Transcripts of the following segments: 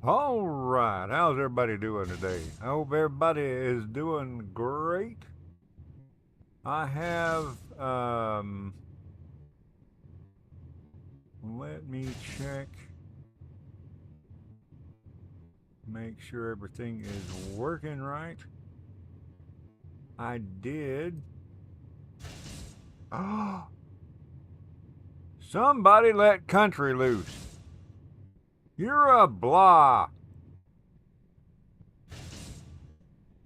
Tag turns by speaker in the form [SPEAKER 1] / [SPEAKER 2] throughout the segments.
[SPEAKER 1] All right, how's everybody doing today? I hope everybody is doing great. I have, let me check, make sure everything is working right. I did. Oh, somebody let country loose. You're a blah.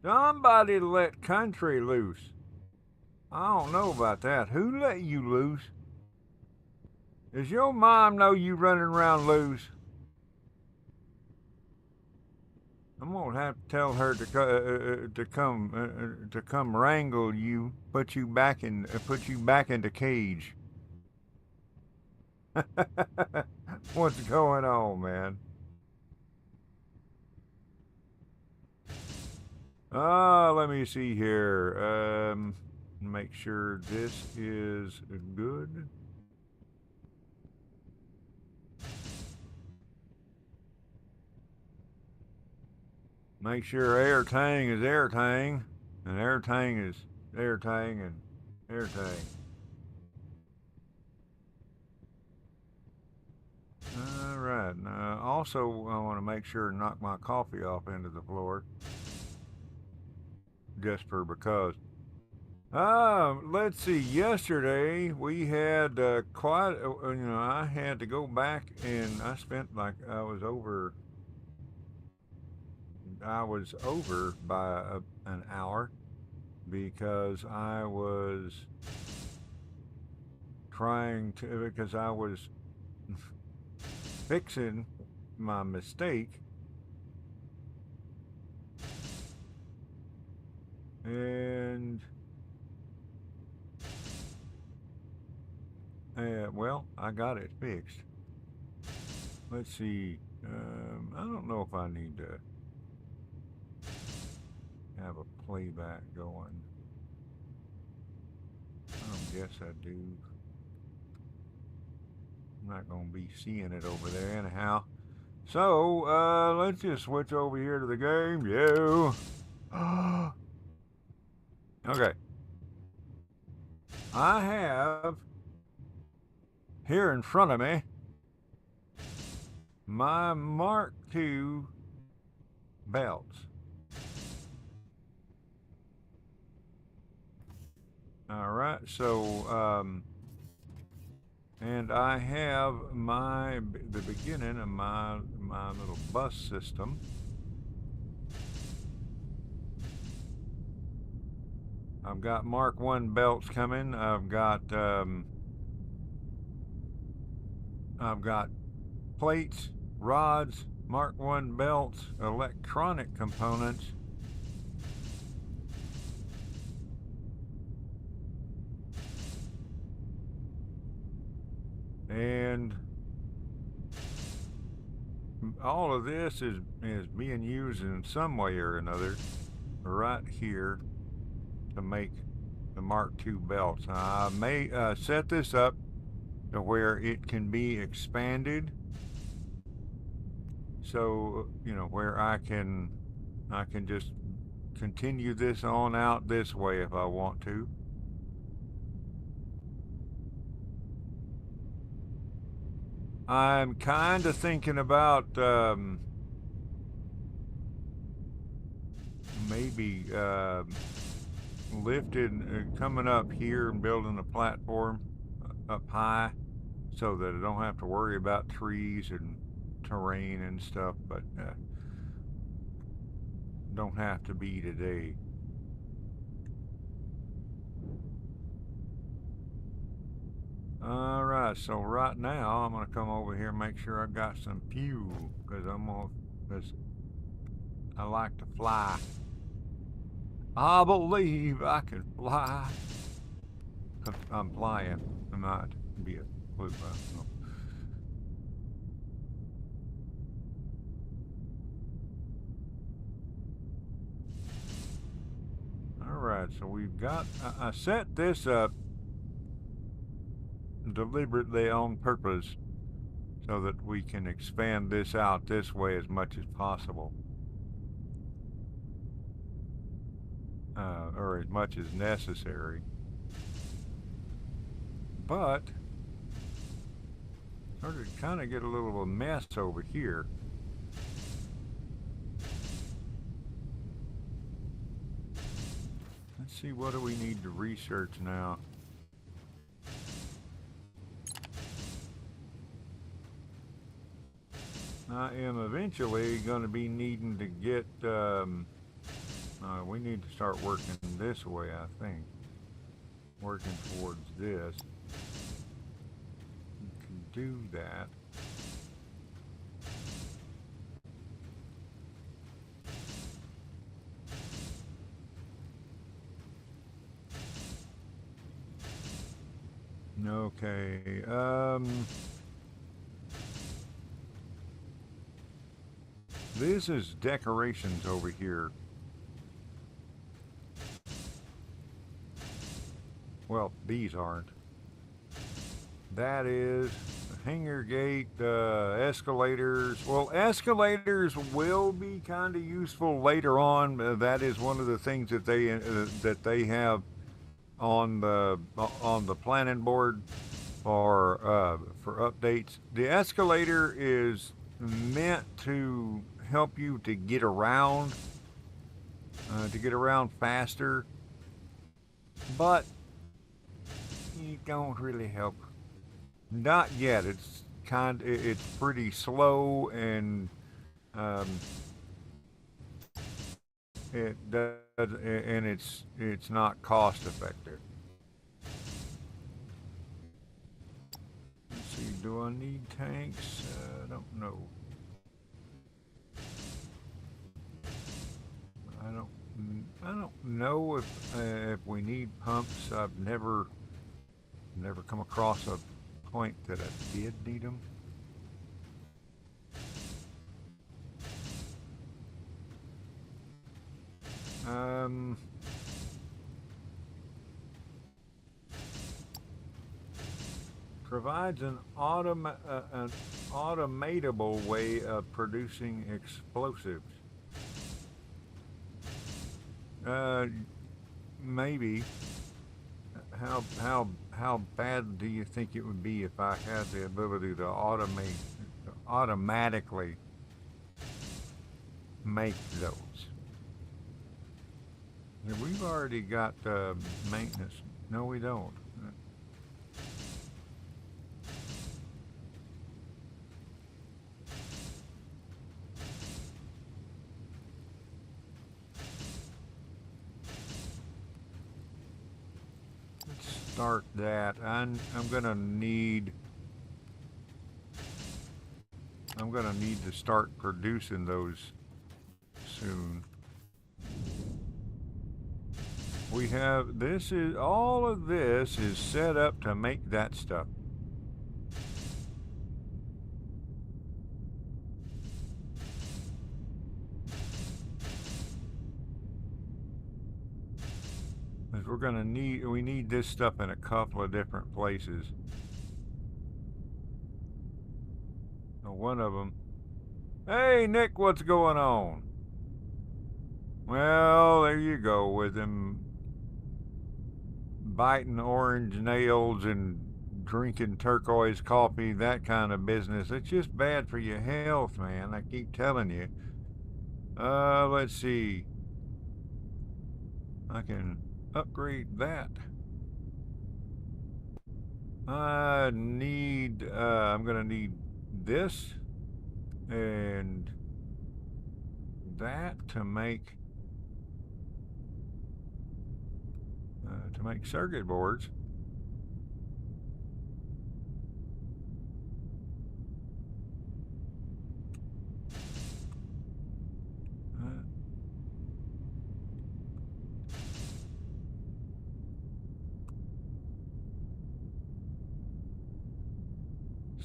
[SPEAKER 1] Somebody let country loose. I don't know about that. Who let you loose? Does your mom know you running around loose? I'm gonna have to tell her to come wrangle you, put you back in the cage. What's going on, man? Let me see here. Make sure this is good. Make sure airtang is airtang, and airtang is airtang and airtang. All right. Also, I want to make sure to knock my coffee off into the floor, just for because. Let's see. Yesterday we had quite. I had to go back and I spent like I was over by an hour because I was because I was fixing my mistake, and well, I got it fixed. Let's see. I don't know if I need to have a playback going. I don't guess I do. I'm not going to be seeing it over there anyhow. So, let's just switch over here to the game. Yeah. Okay. I have here in front of me my Mark II belts. All right, so and I have the beginning of my little bus system. I've got Mark I belts coming. I've got plates, rods, Mark I belts, electronic components. And all of this is being used in some way or another right here to make the Mark II belts. I may set this up to where it can be expanded, so where I can just continue this on out this way if I want to. I'm kind of thinking about maybe coming up here and building a platform up high so that I don't have to worry about trees and terrain and stuff, but don't have to be today. All right, so right now I'm gonna come over here and make sure I got some fuel because I like to fly. I believe I can fly. I'm flying. I might be a blue button. All right, so we've got. I set this up deliberately on purpose so that we can expand this out this way as much as possible, or as much as necessary. But started to kind of get a little of a mess over here. Let's see, what do we need to research now? I am eventually going to be needing to get, we need to start working this way, I think. Working towards this. You can do that. Okay, this is decorations over here. Well, these aren't. That is hangar gate, escalators. Well, escalators will be kind of useful later on. That is one of the things that they have on the planning board for updates. The escalator is meant to help you to get around faster, but it don't really help. Not yet. It's pretty slow, and it does, and it's not cost effective. Let's see. Do I need tanks? I don't know. I don't know if we need pumps. I've never come across a point that I did need them. Provides an automatable way of producing explosives. Maybe. How bad do you think it would be if I had the ability to automatically make those? We've already got maintenance. No, we don't. Start that. I'm gonna need to start producing those soon. We have all of this is set up to make that stuff. We need this stuff in a couple of different places. One of them. Hey, Nick, what's going on? Well, there you go with him biting orange nails and drinking turquoise coffee, that kind of business. It's just bad for your health, man. I keep telling you. Let's see. I can upgrade that. I'm gonna need this and that to make circuit boards.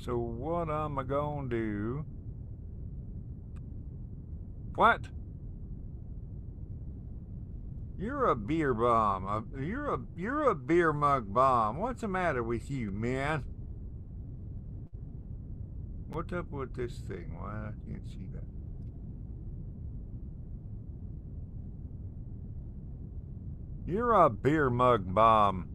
[SPEAKER 1] So what am I gonna do? What? You're a beer bomb. You're a beer mug bomb. What's the matter with you, man? What's up with this thing? Why I can't see that? You're a beer mug bomb.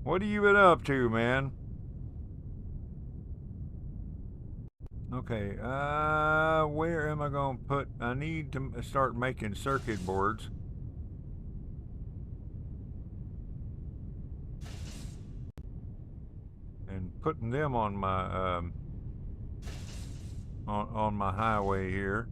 [SPEAKER 1] What have you been up to, man? Okay, where am I going to put... I need to start making circuit boards. And putting them on my, on my highway here.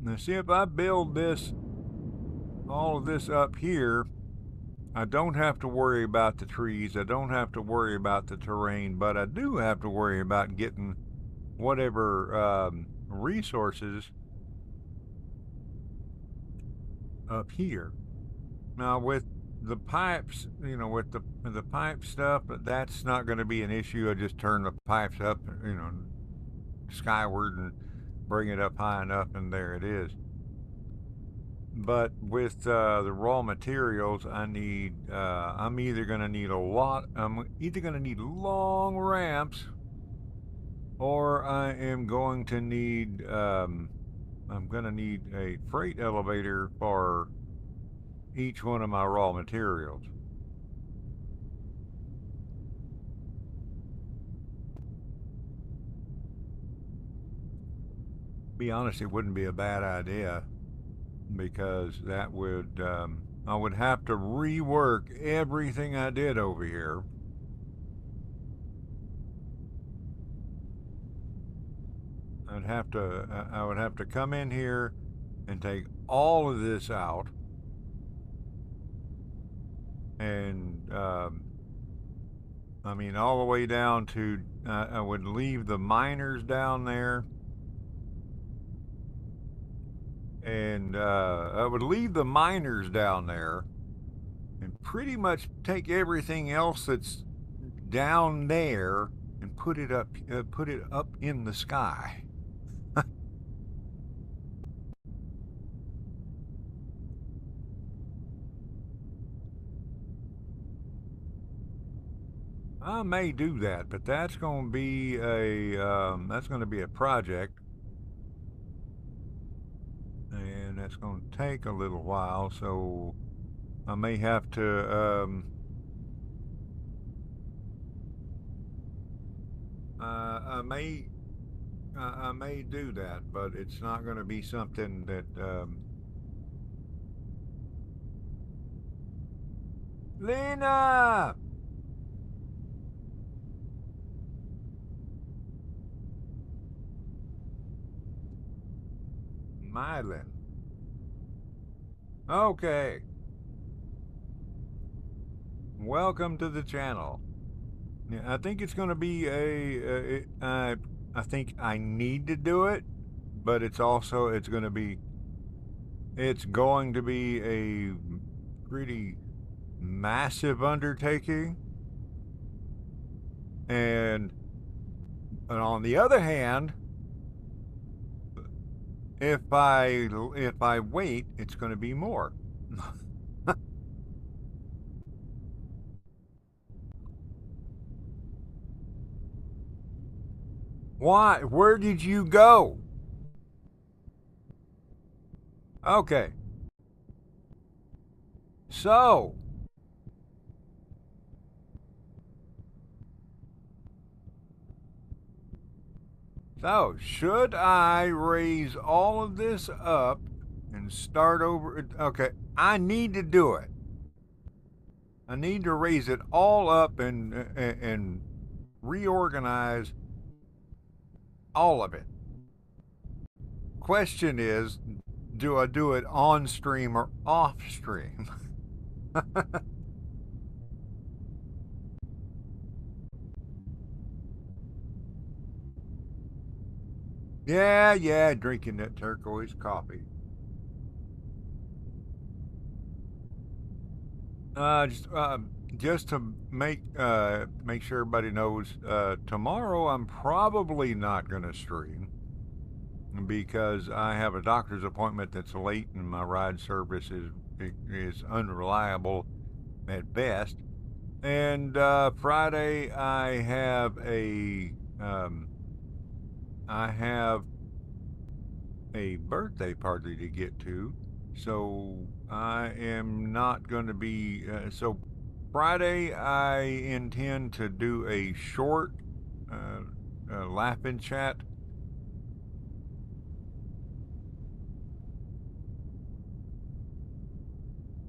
[SPEAKER 1] Now see, if I build this, all of this up here, I don't have to worry about the trees. I don't have to worry about the terrain, but I do have to worry about getting whatever resources up here. Now with the pipes, you know, with the pipe stuff, that's not going to be an issue. I just turn the pipes up, you know, skyward and bring it up high enough, and there it is. But with the raw materials, I need, I'm either going to need long ramps, or I am going to need, I'm going to need a freight elevator for each one of my raw materials. Be honest, it wouldn't be a bad idea, because that would, I would have to rework everything I did over here. I would have to come in here and take all of this out, and I mean, all the way down to, I would leave the miners down there, and I would leave the miners down there, and pretty much take everything else that's down there and put it up in the sky. I may do that, but that's going to be a project, and that's going to take a little while. So I may have to I may do that, but it's not going to be something that Lena. Mylan. Okay. Welcome to the channel. Yeah, I think it's going to be I think I need to do it, but it's going to be a pretty massive undertaking. And on the other hand, if I wait, it's going to be more. Why? Where did you go? Okay. So, should I raise all of this up and start over? Okay, I need to do it. I need to raise it all up and reorganize all of it. Question is, do I do it on stream or off stream? Yeah, drinking that turquoise coffee. just to make sure everybody knows, tomorrow I'm probably not going to stream because I have a doctor's appointment that's late and my ride service is unreliable at best. And Friday I have a birthday party to get to, so I am not going to be. So Friday I intend to do a short laugh and chat.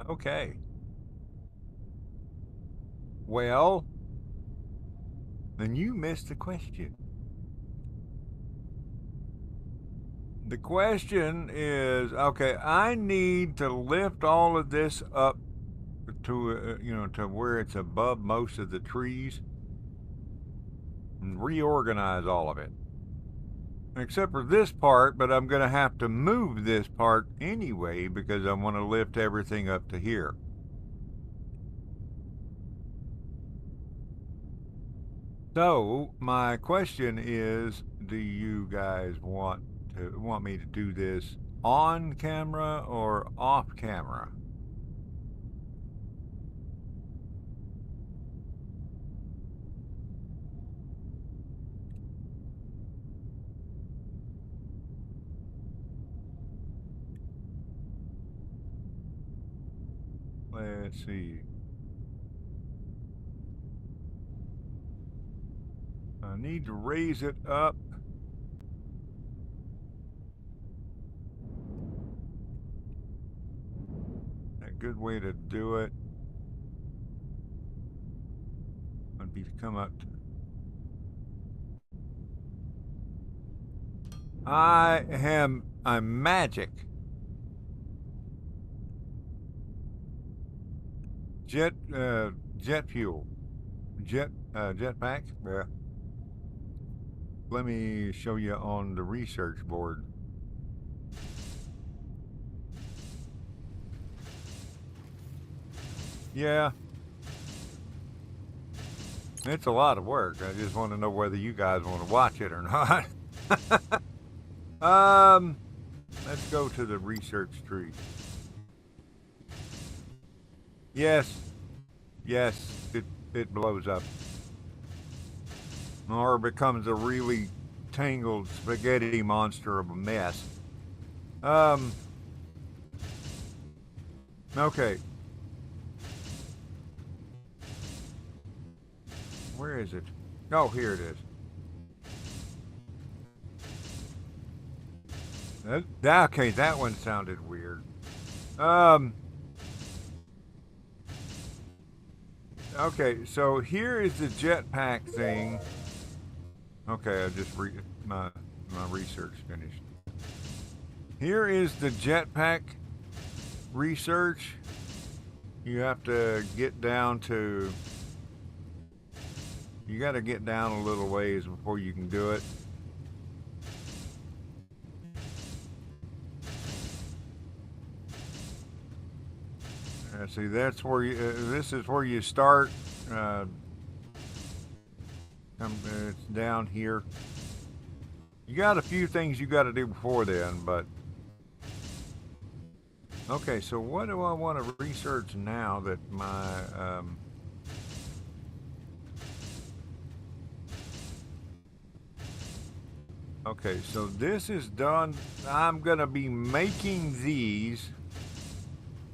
[SPEAKER 1] Okay. Well, then you missed the question. The question is, okay, I need to lift all of this up to to where it's above most of the trees and reorganize all of it. Except for this part, but I'm going to have to move this part anyway because I want to lift everything up to here. So my question is, do you guys want me to do this on camera or off camera? Let's see. I need to raise it up. A good way to do it would be to come up to... I'm magic. Jet fuel. Jetpack. Yeah. Let me show you on the research board. Yeah. It's a lot of work. I just want to know whether you guys want to watch it or not. Let's go to the research tree. Yes. Yes, it blows up. Or becomes a really tangled spaghetti monster of a mess. Okay. Where is it? Oh, here it is. Okay, that one sounded weird. Okay, so here is the jetpack thing. Okay, I just my research finished. Here is the jetpack research. You have to get down to... You got to get down a little ways before you can do it. See, that's where you... this is where you start. It's down here. You got a few things you got to do before then, but... Okay, so what do I want to research now that my... Okay, so this is done. I'm going to be making these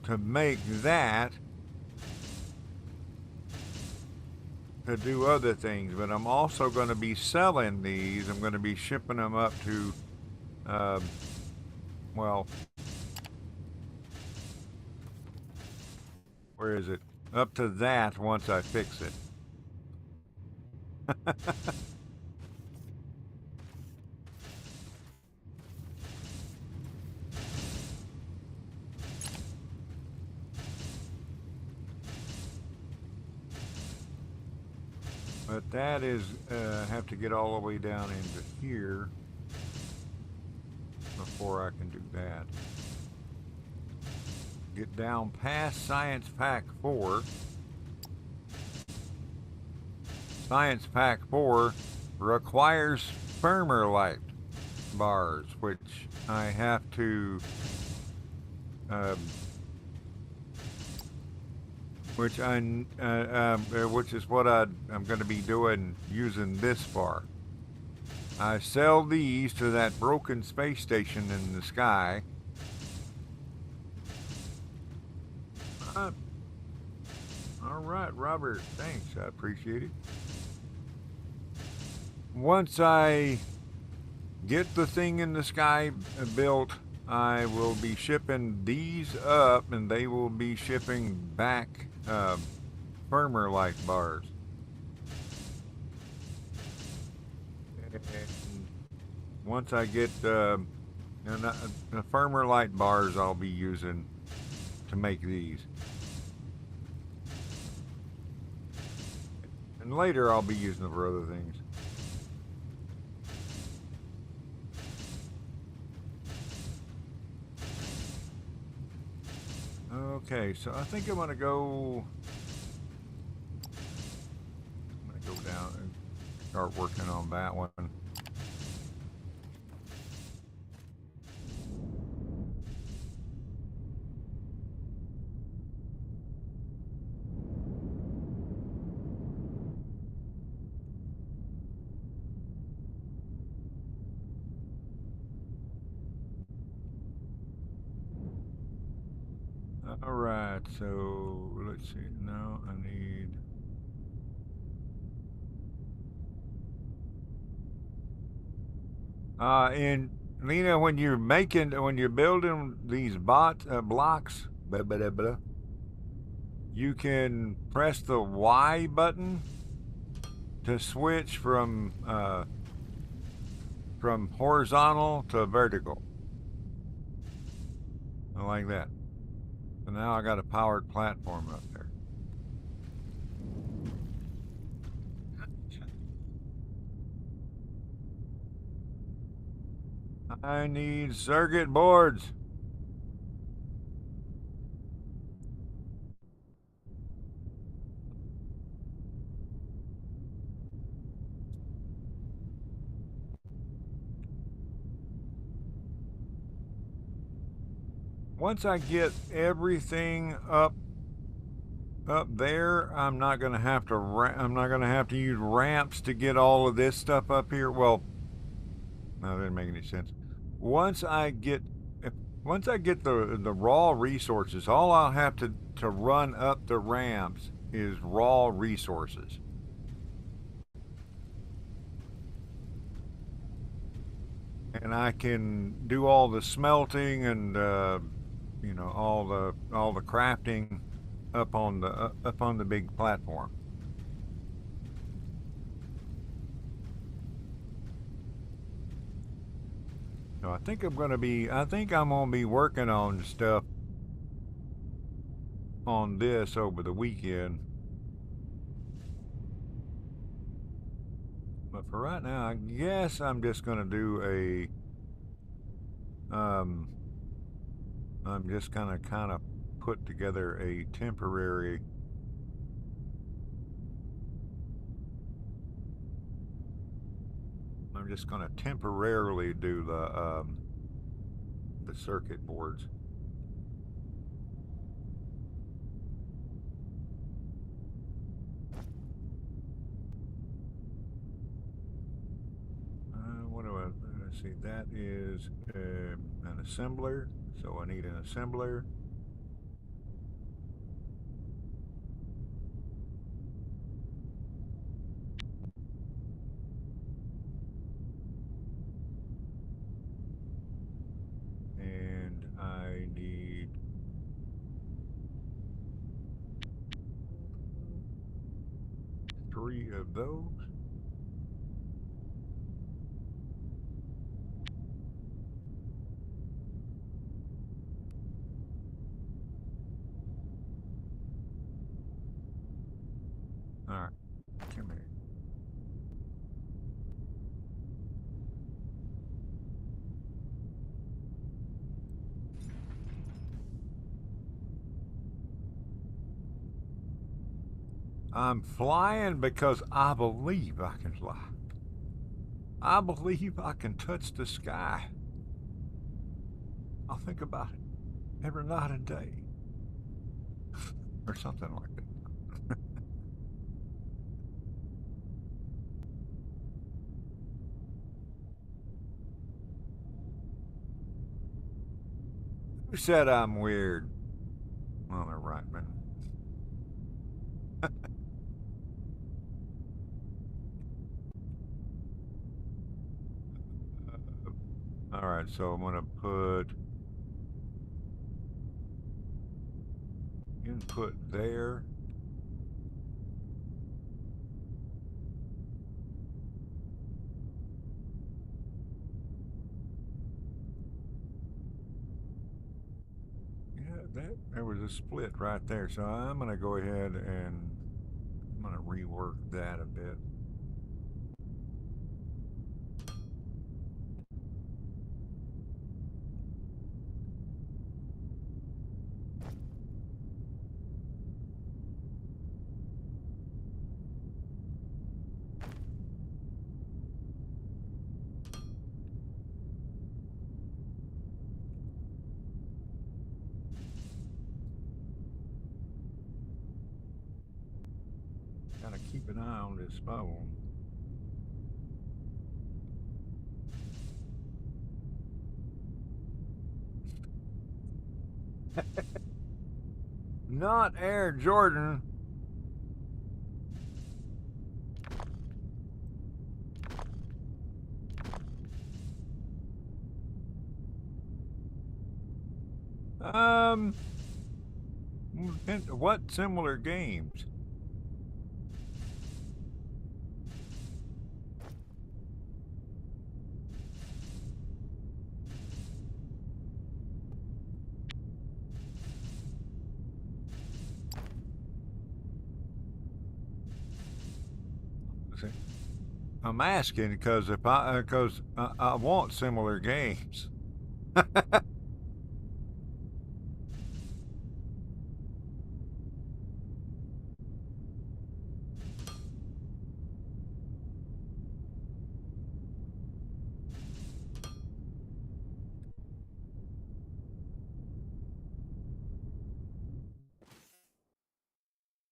[SPEAKER 1] to make that to do other things, but I'm also going to be selling these. I'm going to be shipping them up to, well, where is it? Up to that once I fix it. But that is, have to get all the way down into here before I can do that. Get down past Science Pack 4. Science Pack 4 requires firmer light bars, which I have to, which is what I'm going to be doing using this bar. I sell these to that broken space station in the sky. All right, Robert, thanks. I appreciate it. Once I get the thing in the sky built, I will be shipping these up, and they will be shipping back firmer light bars. And once I get the firmer light bars, I'll be using to make these. And later I'll be using them for other things. Okay, so I think I'm going to go down and start working on that one. All right, so let's see. Now I need. And Lena, when you're building these blocks, blah, blah, blah, blah, you can press the Y button to switch from horizontal to vertical. Like that. So now I got a powered platform up there. I need circuit boards. Once I get everything up there, I'm not going to have to use ramps to get all of this stuff up here. Well, no, that didn't make any sense. Once I get the raw resources, all I'll have to run up the ramps is raw resources. And I can do all the smelting and all the crafting up on the big platform. So I think I'm gonna be working on stuff on this over the weekend. But for right now, I guess I'm just gonna do I'm just gonna kind of put together a temporary I'm just gonna temporarily do the circuit boards. Let's see, that is an assembler, so I need an assembler. And I need 3 of those. All right, come here. I'm flying because I believe I can fly. I believe I can touch the sky. I'll think about it every night and day. Or something like that. Who said I'm weird? Well, they're right, man. All right, so I'm gonna put input there. Yeah, there was a split right there. So I'm gonna go ahead and I'm gonna rework that a bit. Gotta keep an eye on this phone. Not Air Jordan. Um, what similar games? See, I'm asking because if I want similar games.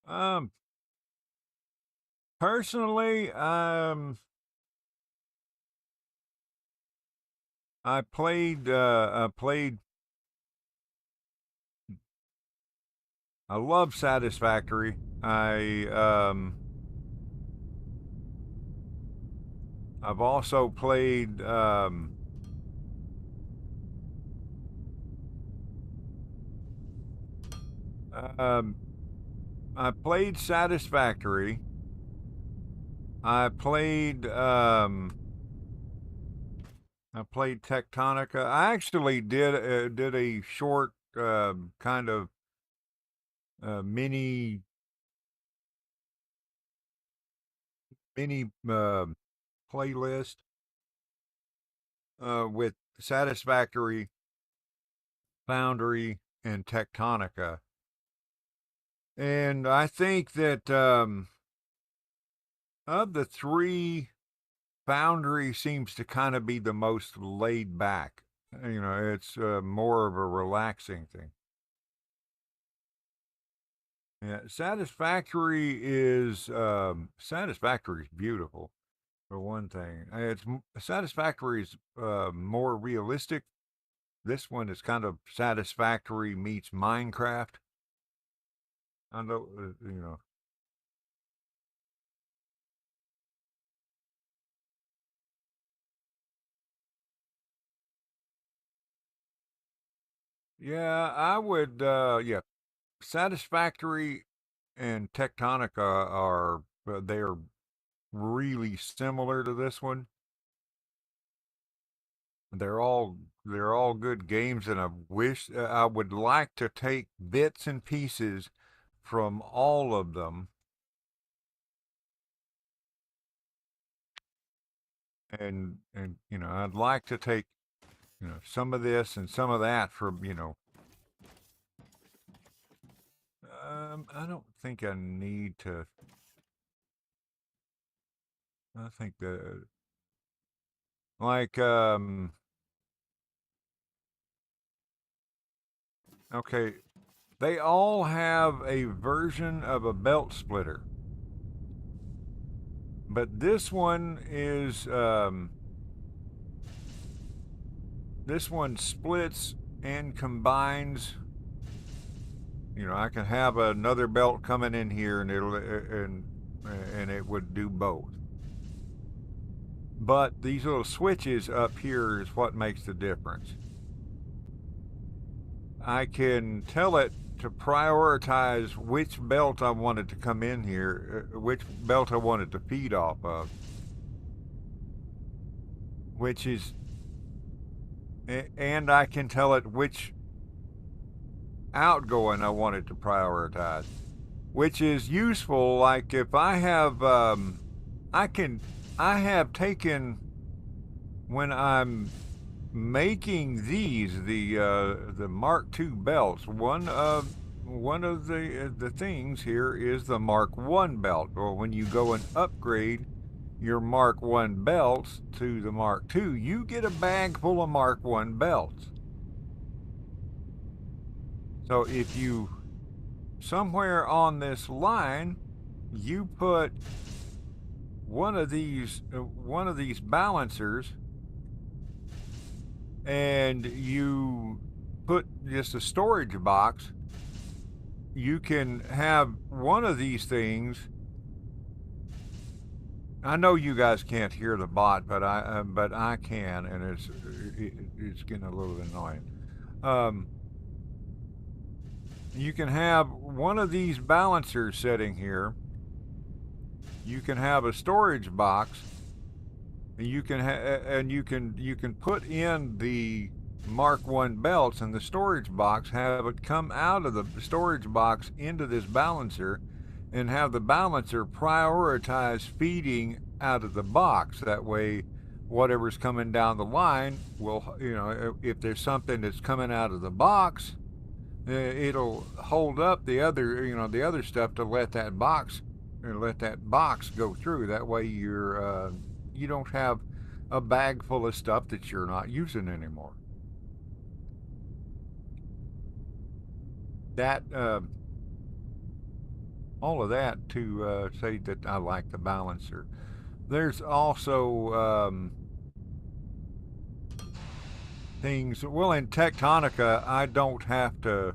[SPEAKER 1] Um, personally, I played. I love Satisfactory. I've also played. Um, I played Satisfactory. I played. I played Tectonica. I actually did a short kind of mini mini playlist with Satisfactory, Foundry, and Tectonica, and I think that of the three, Foundry seems to kind of be the most laid back. You know, it's more of a relaxing thing. Yeah, Satisfactory is beautiful for one thing. Satisfactory is more realistic. This one is kind of Satisfactory meets Minecraft. I know, you know. Yeah, I would. Yeah, Satisfactory and Tectonica are they are really similar to this one. They're all good games, and I would like to take bits and pieces from all of them, and I'd like to take some of this and some of that from I don't think I need to. I think that, like, okay, they all have a version of a belt splitter, but this one splits and combines. You know, I can have another belt coming in here, and it would do both. But these little switches up here is what makes the difference. I can tell it to prioritize which belt I wanted to come in here, which belt I wanted to feed off of, which is, and I can tell it which outgoing I wanted to prioritize, which is useful. Like if I have, I have taken, when I'm making the Mark II belts, one of the things here is the Mark I belt. Or when you go and upgrade your Mark I belts to the Mark II, you get a bag full of Mark I belts. So if you, somewhere on this line, you put one of these balancers, and you put just a storage box, you can have one of these things. I know you guys can't hear the bot, but I can, and it's getting a little annoying. You can have one of these balancers sitting here. You can have a storage box, and you can put in the Mark I belts in the storage box, have it come out of the storage box into this balancer, and have the balancer prioritize feeding out of the box. That way, whatever's coming down the line will, you know, if there's something that's coming out of the box, it'll hold up the other, you know, the other stuff to let that box go through. That way you don't have a bag full of stuff that you're not using anymore. That all of that to say that I like the balancer. There's also things. Well, in Tectonica, I don't have to.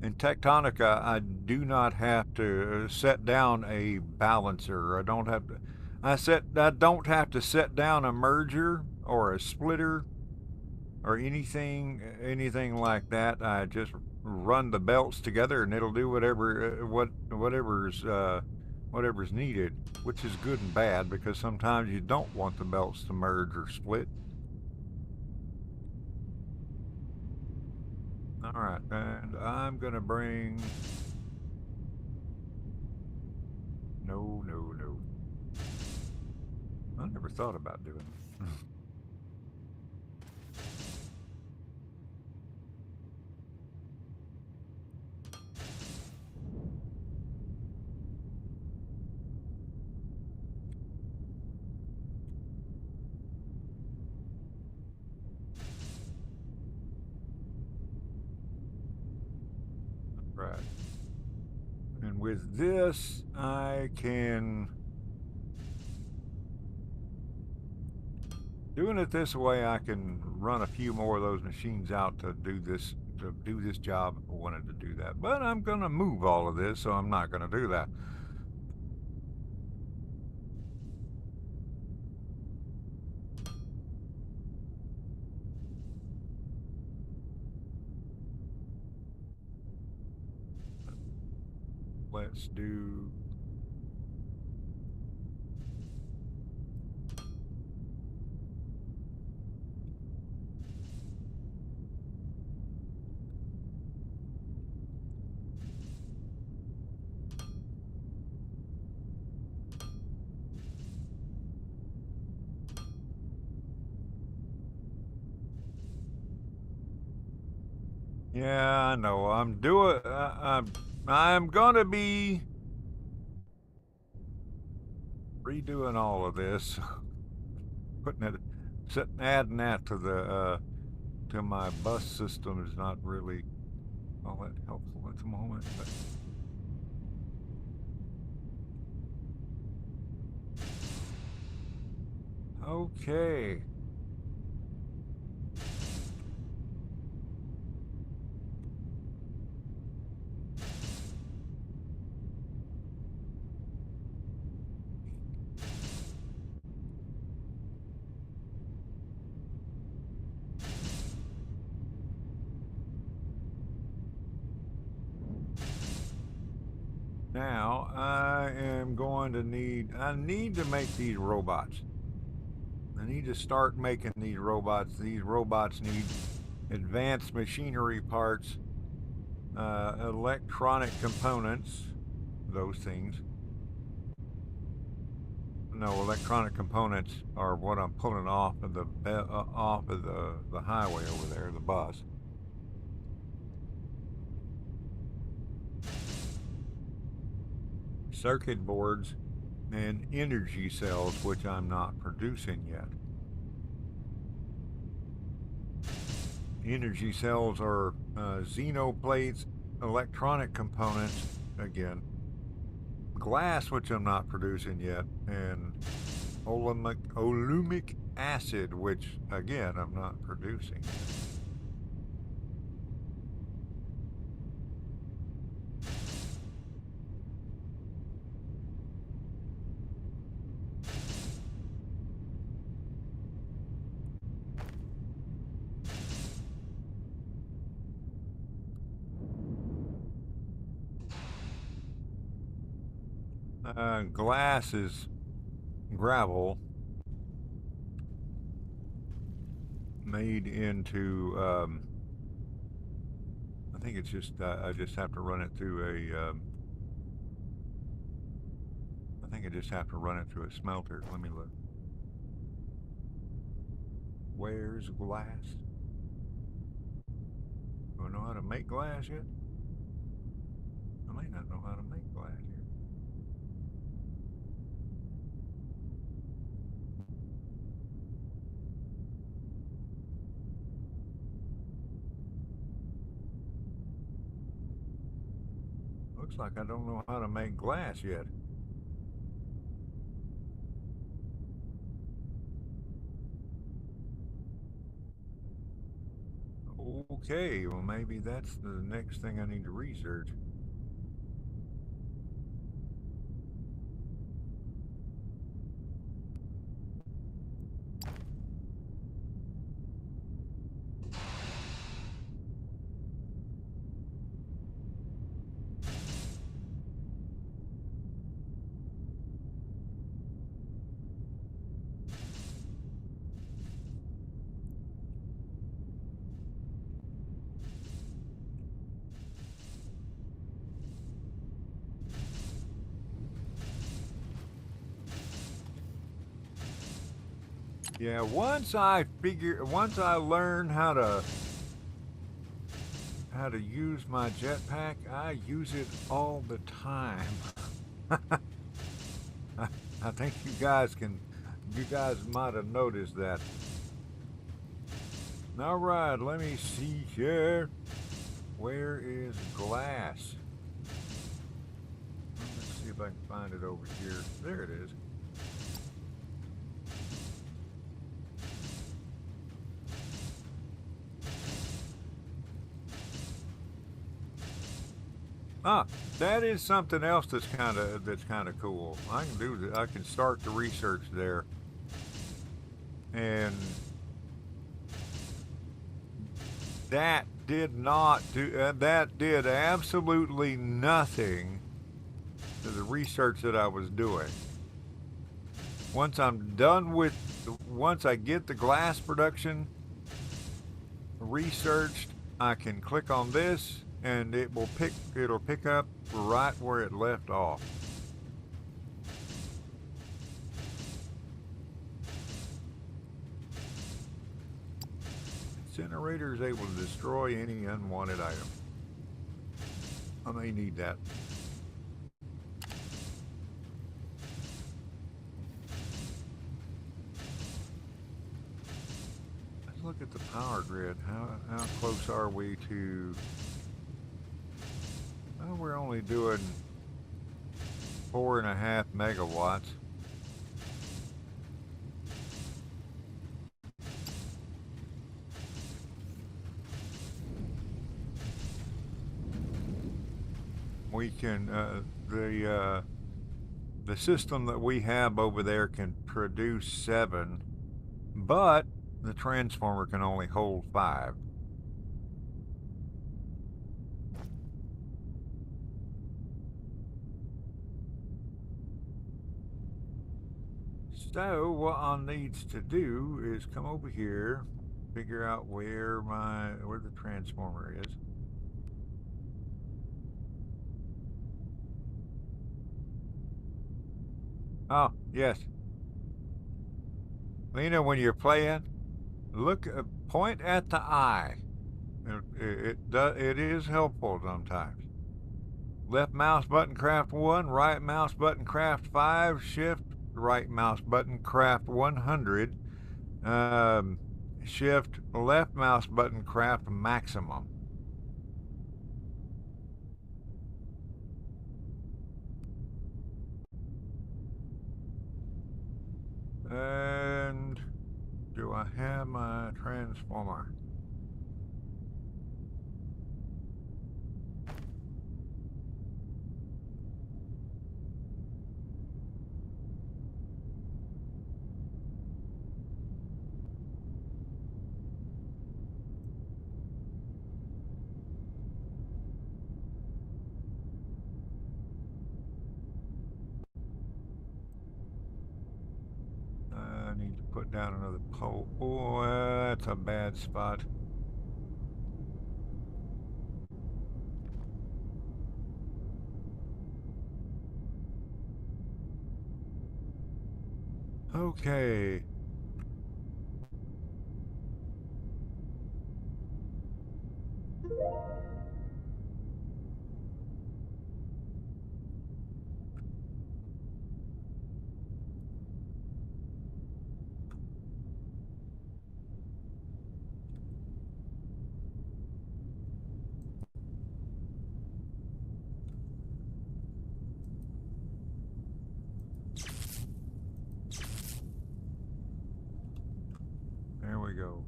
[SPEAKER 1] In Tectonica, I do not have to set down a balancer. I don't have to. I don't have to set down a merger or a splitter or anything like that. I just run the belts together, and it'll do whatever's needed, which is good and bad, because sometimes you don't want the belts to merge or split. All right, and I'm gonna bring. No. I never thought about doing it. Right. And with this, I can. Doing it this way, I can run a few more of those machines out to do this job if I wanted to do that. But I'm going to move all of this, so I'm not going to do that. Let's do. Yeah, I know. I'm gonna be redoing all of this, adding that to the to my bus system is not really all that helpful at the moment. But okay. Now I am going to I need to make these robots. I need to start making these robots. These robots need advanced machinery parts, electronic components, those things. No, electronic components are what I'm pulling off of the highway over there, the bus. Circuit boards and energy cells, which I'm not producing yet. Energy cells are xenoplates, electronic components, again, glass, which I'm not producing yet, and olumic acid, which, again, I'm not producing. Glass is gravel made into, I think it's just, I just have to run it through I think I just have to run it through a smelter. Let me look. Where's glass? Do I know how to make glass yet? I may not know how to make glass yet. Looks like I don't know how to make glass yet. Okay, well maybe that's the next thing I need to research. Yeah, once I learn how to use my jetpack, I use it all the time. I think you guys might have noticed that. All right, let me see here. Where is glass? Let's see if I can find it over here. There it is. Ah, that is something else that's kind of cool. I can do that. I can start the research there, and that did not do. That did absolutely nothing to the research that I was doing. Once I get the glass production researched, I can click on this and it'll pick up right where it left off. Incinerator is able to destroy any unwanted item. I may need that. Let's look at the power grid. How close are we to... Well, we're only doing 4.5 megawatts. We can, the system that we have over there can produce 7, but the transformer can only hold 5. So what I needs to do is come over here, figure out where the transformer is. Oh, yes. Lena, when you're playing, look, point at the eye. It is helpful sometimes. Left mouse button craft 1, right mouse button craft 5, shift, right mouse button craft 100, shift, left mouse button craft maximum. And do I have my transformer? I need to put down another pole. Oh, that's a bad spot. Okay. There we go.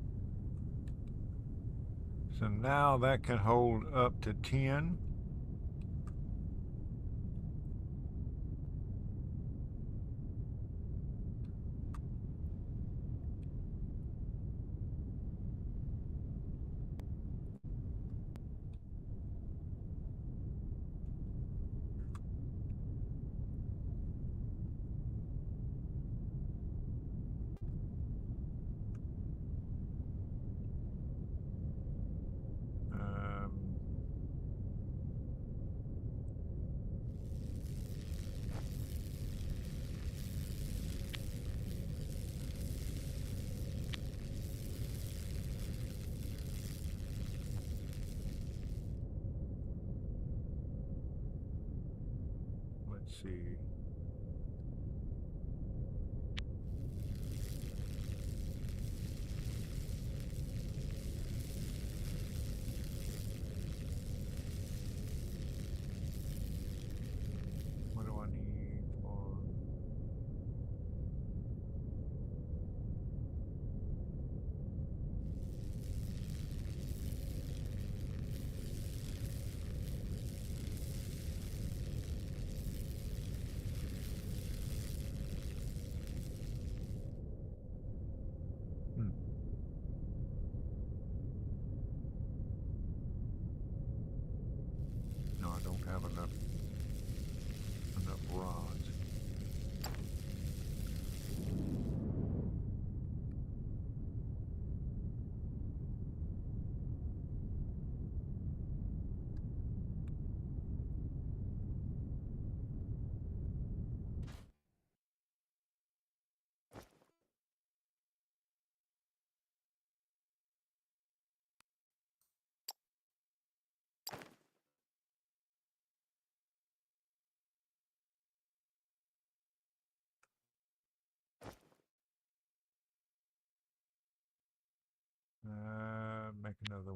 [SPEAKER 1] So now that can hold up to 10. Let's see. What do I need for...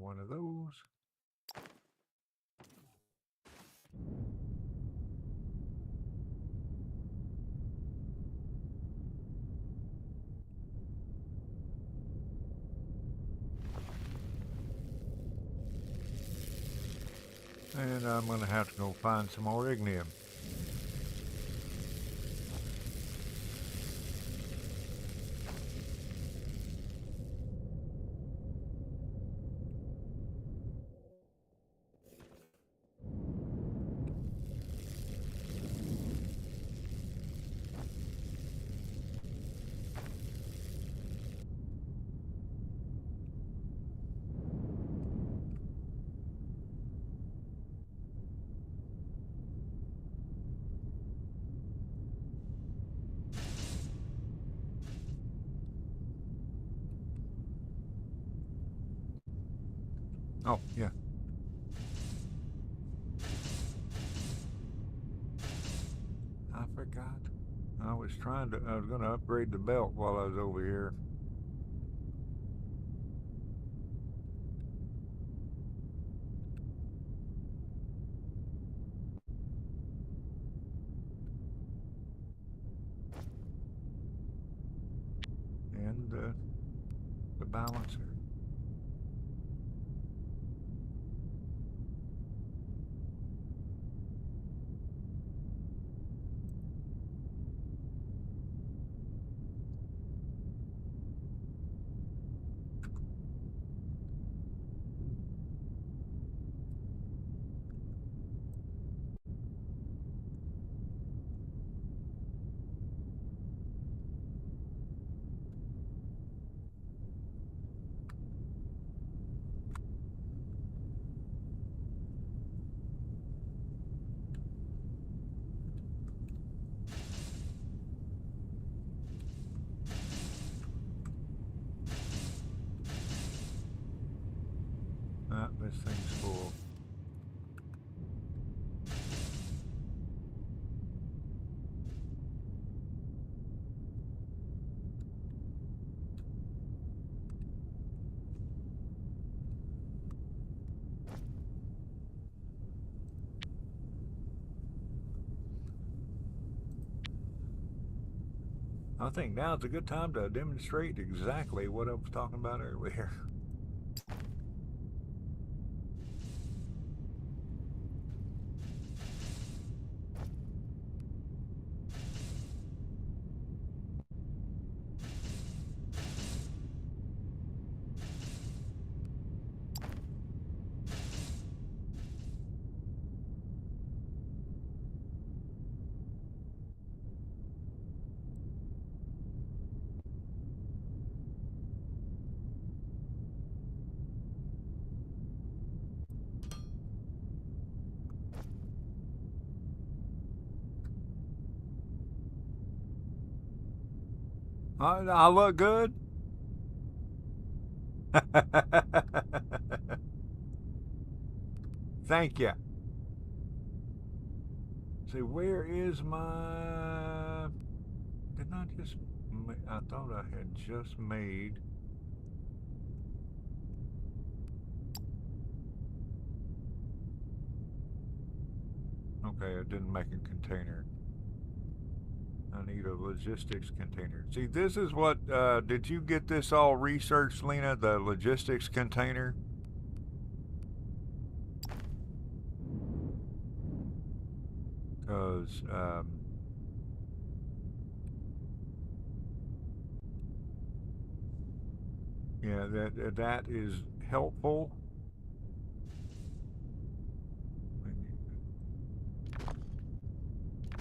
[SPEAKER 1] one of those. And I'm going to have to go find some more ignium. Oh, yeah. I forgot. I was going to upgrade the belt while I was over here. And the balancer. Ah, this thing's full. I think now's a good time to demonstrate exactly what I was talking about earlier. I look good. Thank you. See, where is my... Didn't I just... I thought I had just made... Okay, I didn't make a container. I need a logistics container. See, this is what... did you get this all researched, Lena? The logistics container? Because... yeah, that is helpful.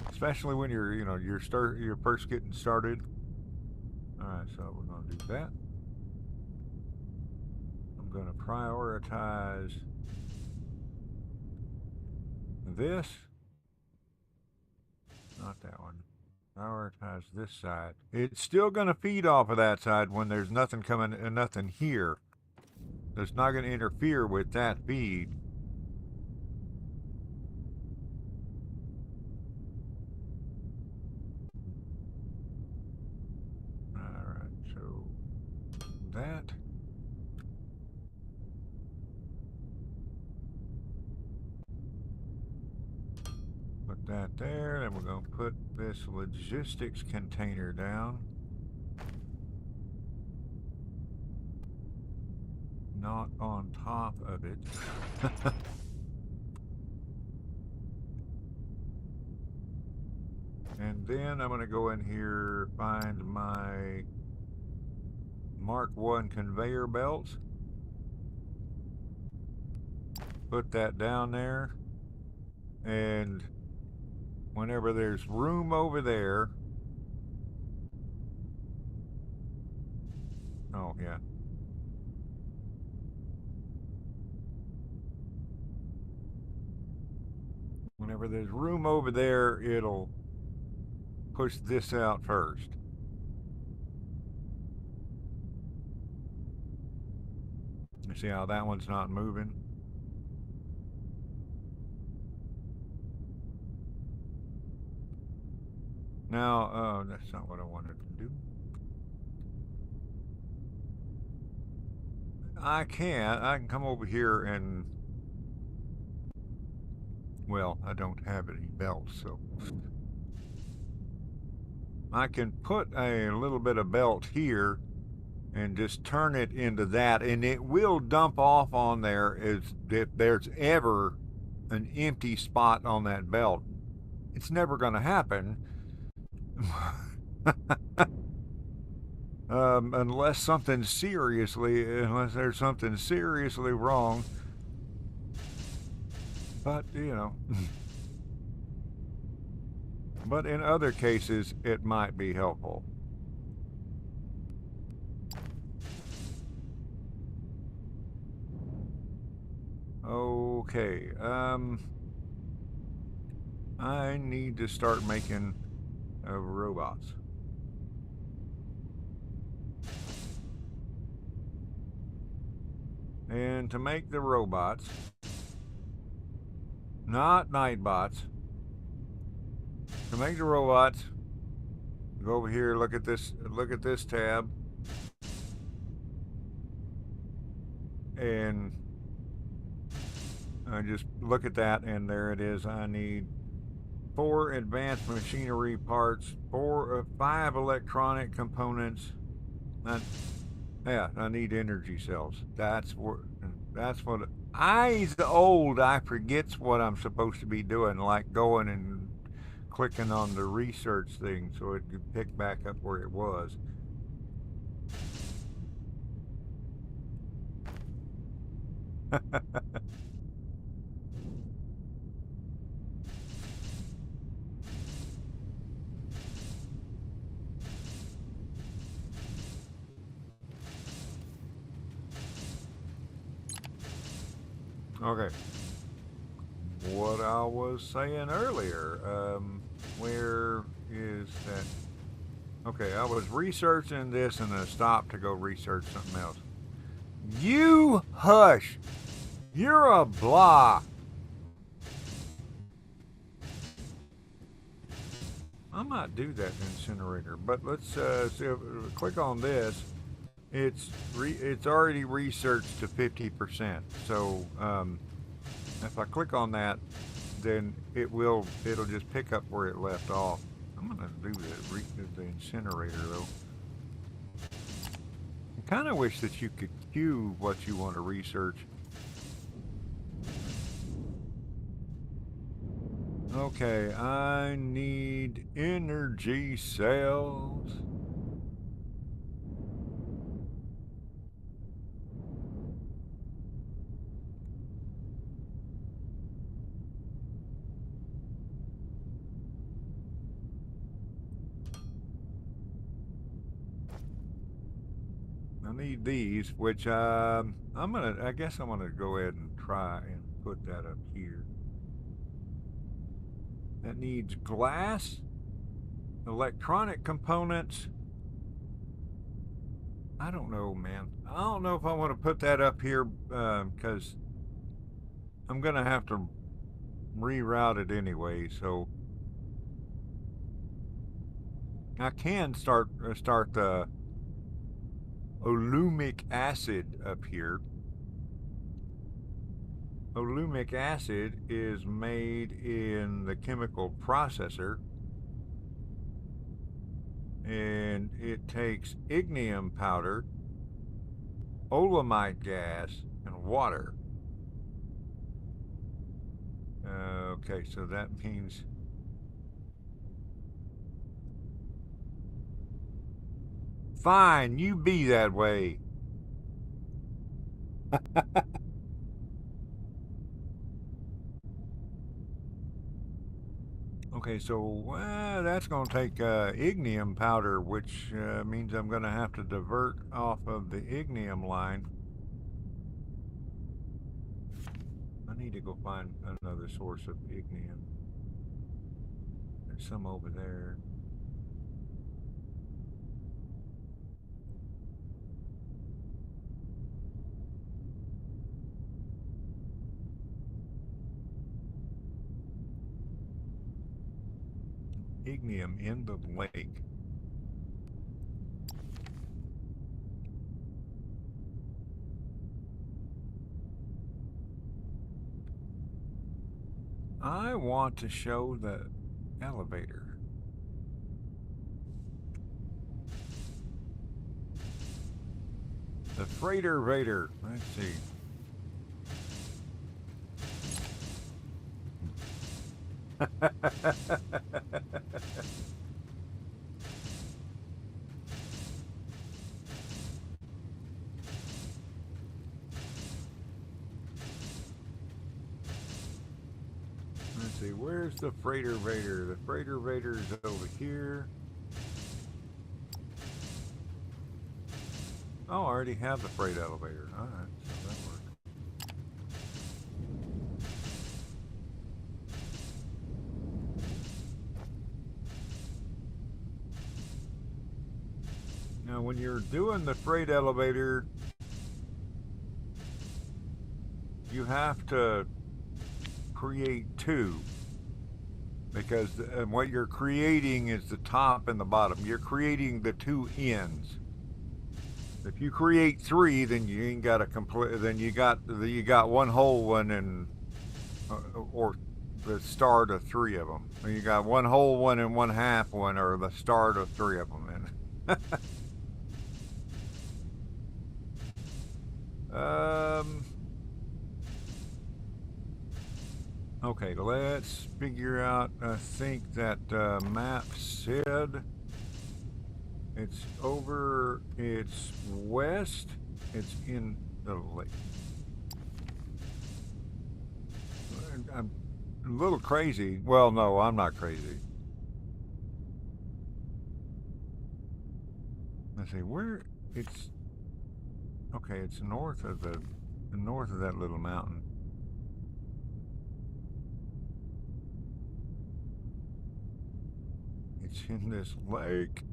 [SPEAKER 1] Especially when you're, you're first getting started. All right, so we're going to do that. I'm going to prioritize this. Not that one. Prioritize this side. It's still going to feed off of that side when there's nothing coming, nothing here. It's not going to interfere with that feed. All right, so that. that there, and we're going to put this logistics container down. Not on top of it. And then I'm going to go in here, find my Mark I conveyor belts. Put that down there. And whenever there's room over there. Oh, yeah. Whenever there's room over there, it'll push this out first. You see how that one's not moving? Now, that's not what I wanted to do. I can come over here and, well, I don't have any belts, so I can put a little bit of belt here and just turn it into that, and it will dump off on there as if there's ever an empty spot on that belt. It's never going to happen. Unless there's something seriously wrong. But, you know. But in other cases, it might be helpful. Okay, I need to start making robots. And to make the robots, not nightbots, to make the robots, go over here, look at this tab, and I just look at that, and there it is. I need 4 advanced machinery parts, 5 electronic components. Yeah, I need energy cells. That's what I's old. I forgets what I'm supposed to be doing, like going and clicking on the research thing so it could pick back up where it was. Okay. What I was saying earlier, where is that? Okay, I was researching this and I stopped to go research something else. You hush! You're a blah! I might do that incinerator, but let's see, click on this. It's already researched to 50%. So if I click on that, then it'll just pick up where it left off. I'm gonna do the incinerator though. I kind of wish that you could queue what you want to research. Okay, I need energy cells. I need these, which I guess I'm gonna go ahead and try and put that up here. That needs glass, electronic components. I don't know, man. I don't know if I want to put that up here because I'm gonna have to reroute it anyway. So I can start the alumic acid up here. alumic acid is made in the chemical processor, and it takes ignium powder, olamite gas, and water. Okay, so that means fine, you be that way. Okay, so that's going to take ignium powder, which means I'm going to have to divert off of the ignium line. I need to go find another source of ignium. There's some over there. Ignium in the lake. I want to show the elevator. The freighter raider. Let's see. Let's see, where's the freighter raider? The freighter raider is over here. Oh, I already have the freight elevator. All right, so that works. Now, when you're doing the freight elevator, you have to create two, because what you're creating is the top and the bottom. You're creating the two ends. If you create three, then you ain't got a complete. Then you got one whole one and or the start of three of them. Or you got one whole one and one half one, or the start of three of them. And okay, let's figure out. I think that map said it's over. It's west. It's in the lake. I'm a little crazy. Well, no, I'm not crazy. Let's see where it's. Okay, it's north of that little mountain. It's in this lake.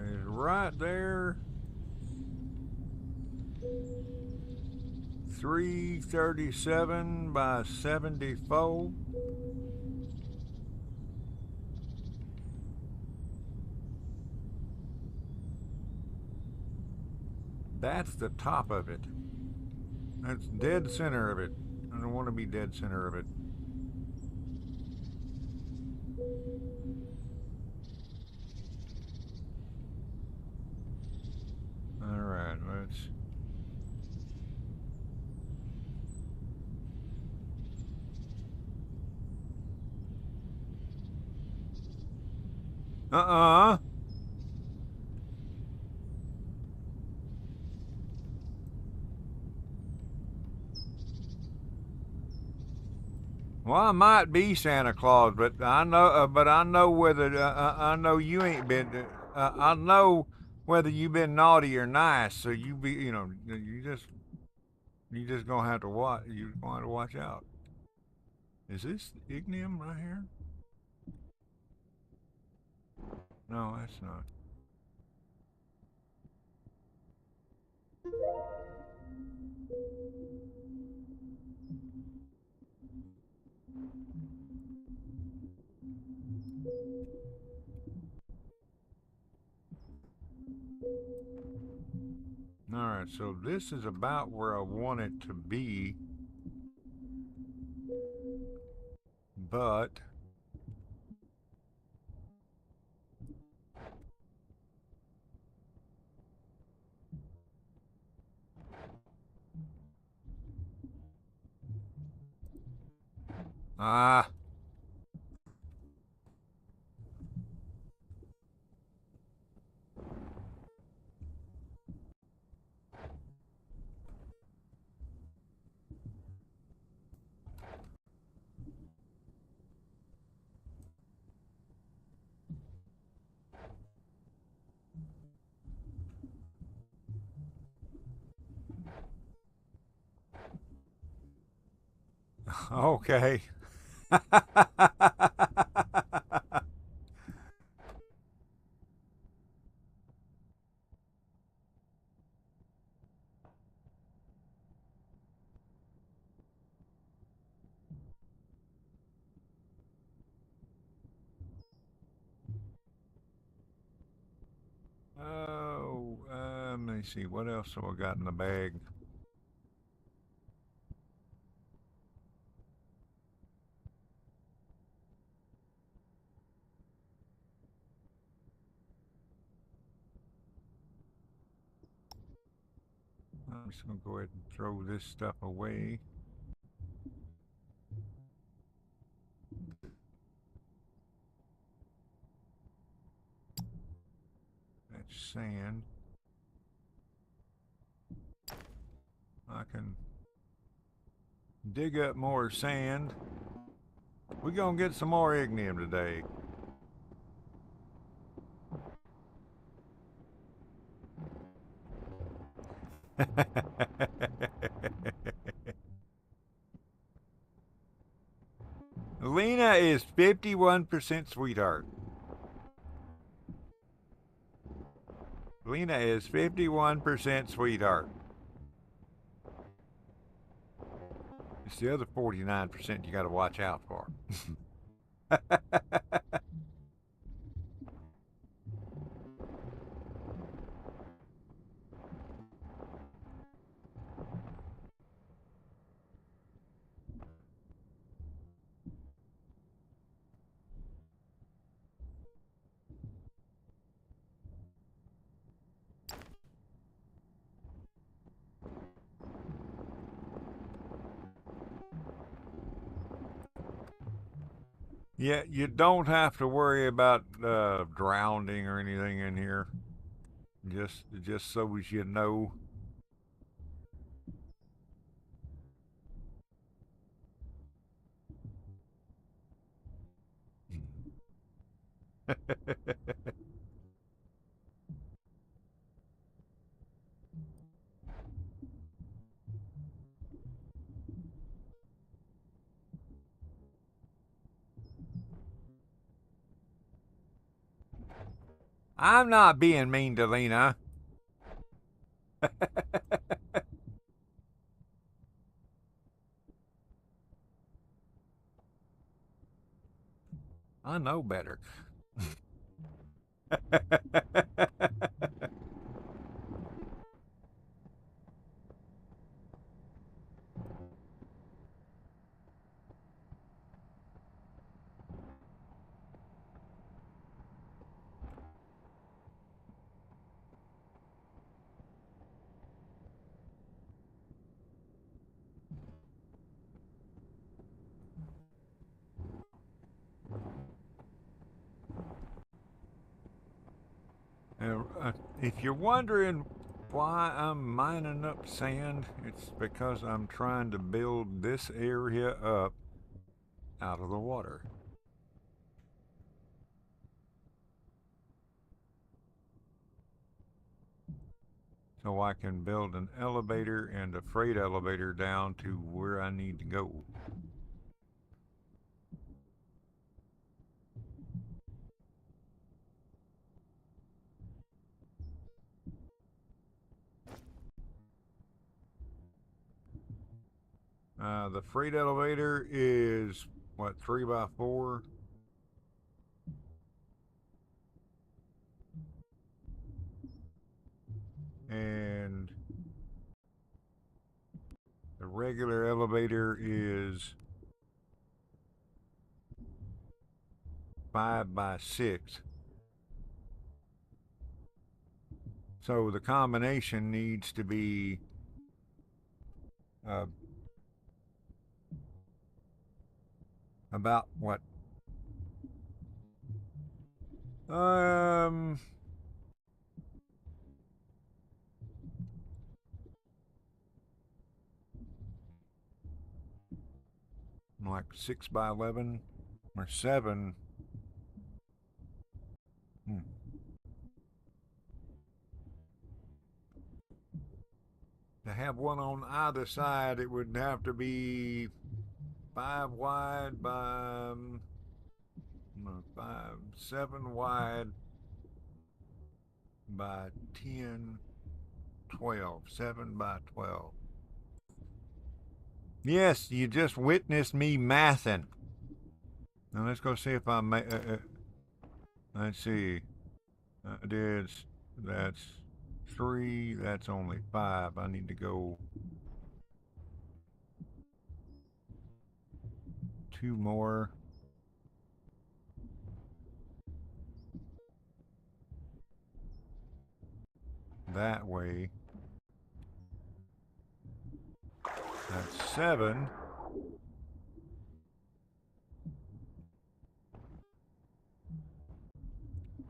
[SPEAKER 1] It's right there. 337 by 74. That's the top of it. That's dead center of it. I don't want to be dead center of it. All right, let's. Well, I might be Santa Claus, but I know whether I know you ain't been. I know whether you been naughty or nice. So you just gonna have to watch. You gonna have to watch out. Is this ignium right here? No, that's not. Alright, so this is about where I want it to be. But okay. Oh, let me see. What else have I got in the bag? I'm just going to go ahead and throw this stuff away. That's sand. I can dig up more sand. We're going to get some more ignium today. Lena is 51% sweetheart. Lena is 51% sweetheart. It's the other 49% you got to watch out for. Yeah, you don't have to worry about drowning or anything in here. Just so as you know. I'm not being mean to Lena. I know better. If you're wondering why I'm mining up sand, it's because I'm trying to build this area up out of the water. So I can build an elevator and a freight elevator down to where I need to go. The freight elevator is what, 3x4? And the regular elevator is 5x6. So the combination needs to be about what? Like 6x11 or 7. To have one on either side, it would have to be 5 wide by 7 wide by 10, 12, 7x12. Yes, you just witnessed me mathing. Now let's go see if I may. Let's see. That's 3. That's only 5. I need to go 2 more. That way. That's 7.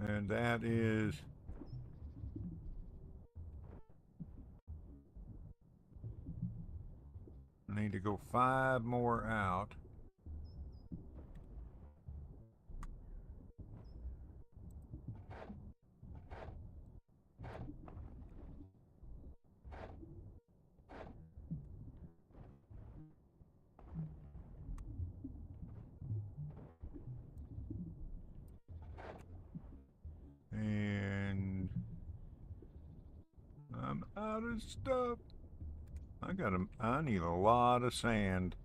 [SPEAKER 1] And that is I need to go 5 more out. And I'm out of stuff. I need a lot of sand.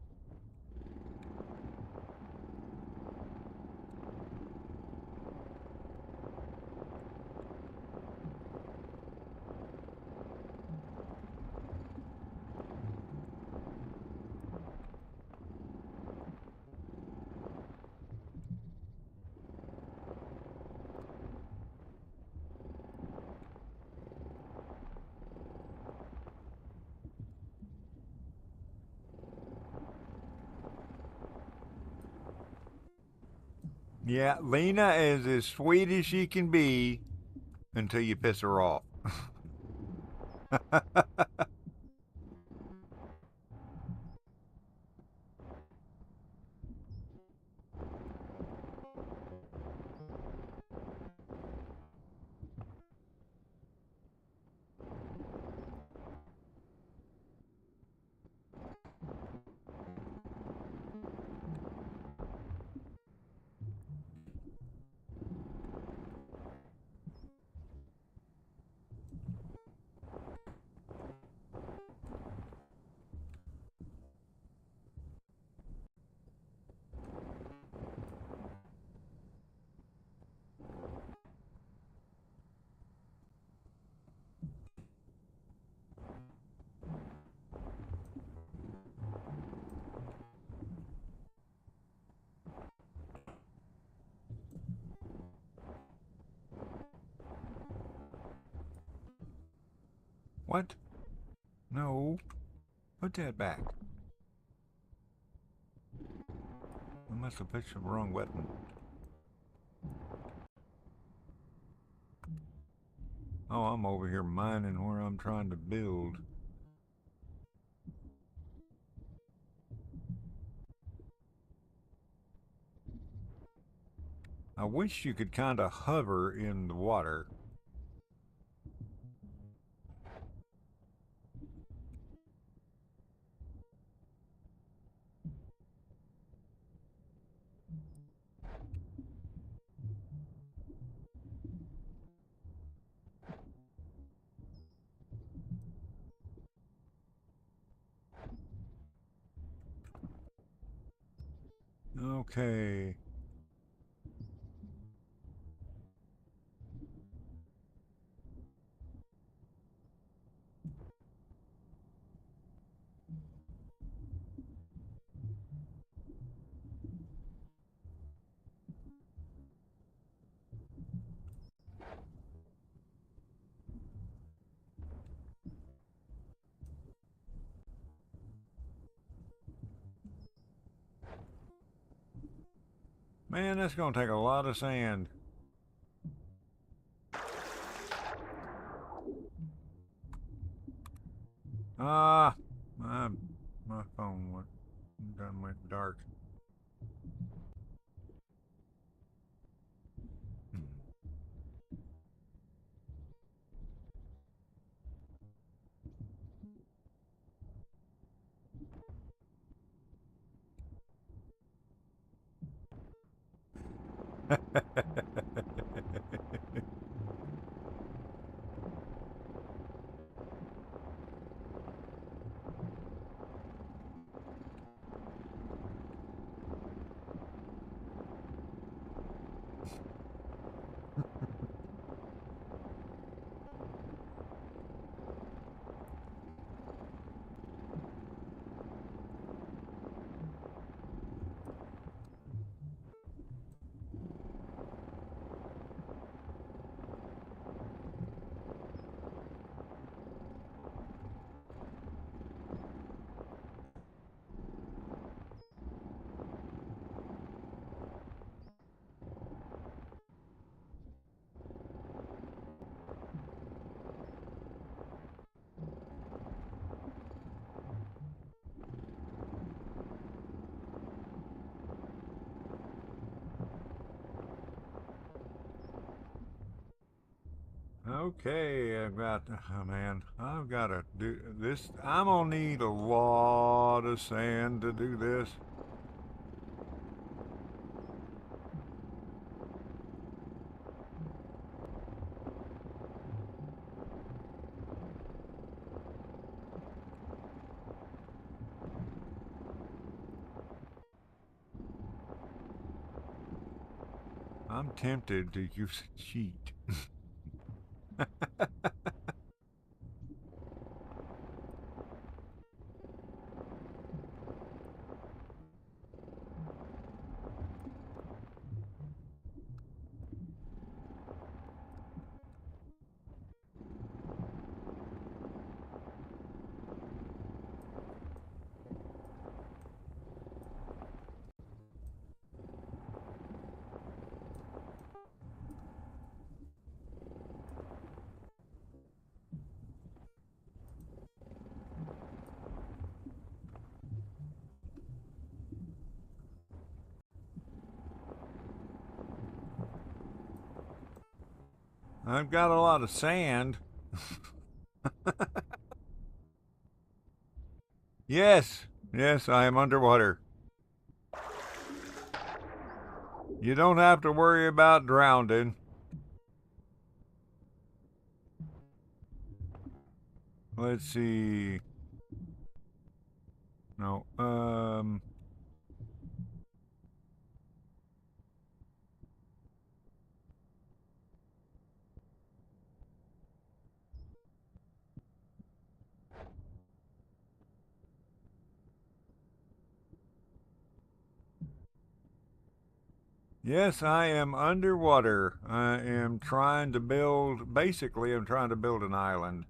[SPEAKER 1] Yeah, Lena is as sweet as she can be until you piss her off. What? No. Put that back. I must have pushed the wrong button. Oh, I'm over here mining where I'm trying to build. I wish you could kind of hover in the water. Okay. Man, that's going to take a lot of sand. Ah, my phone went dark. Okay, I've got, oh man, I've got to do this. I'm going to need a lot of sand to do this. I'm tempted to use a cheat. I've got a lot of sand. Yes, yes, I am underwater. You don't have to worry about drowning. Let's see. No, yes, I am underwater. I am trying to build, basically, I'm trying to build an island.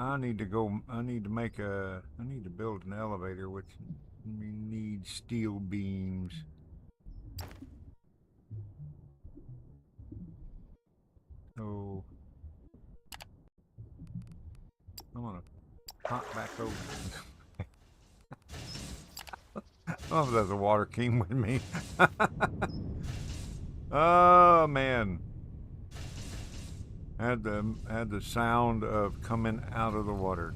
[SPEAKER 1] I need to build an elevator, which needs steel beams. So I'm gonna pop back over. Oh, there's a water came with me. Oh man. Had the sound of coming out of the water.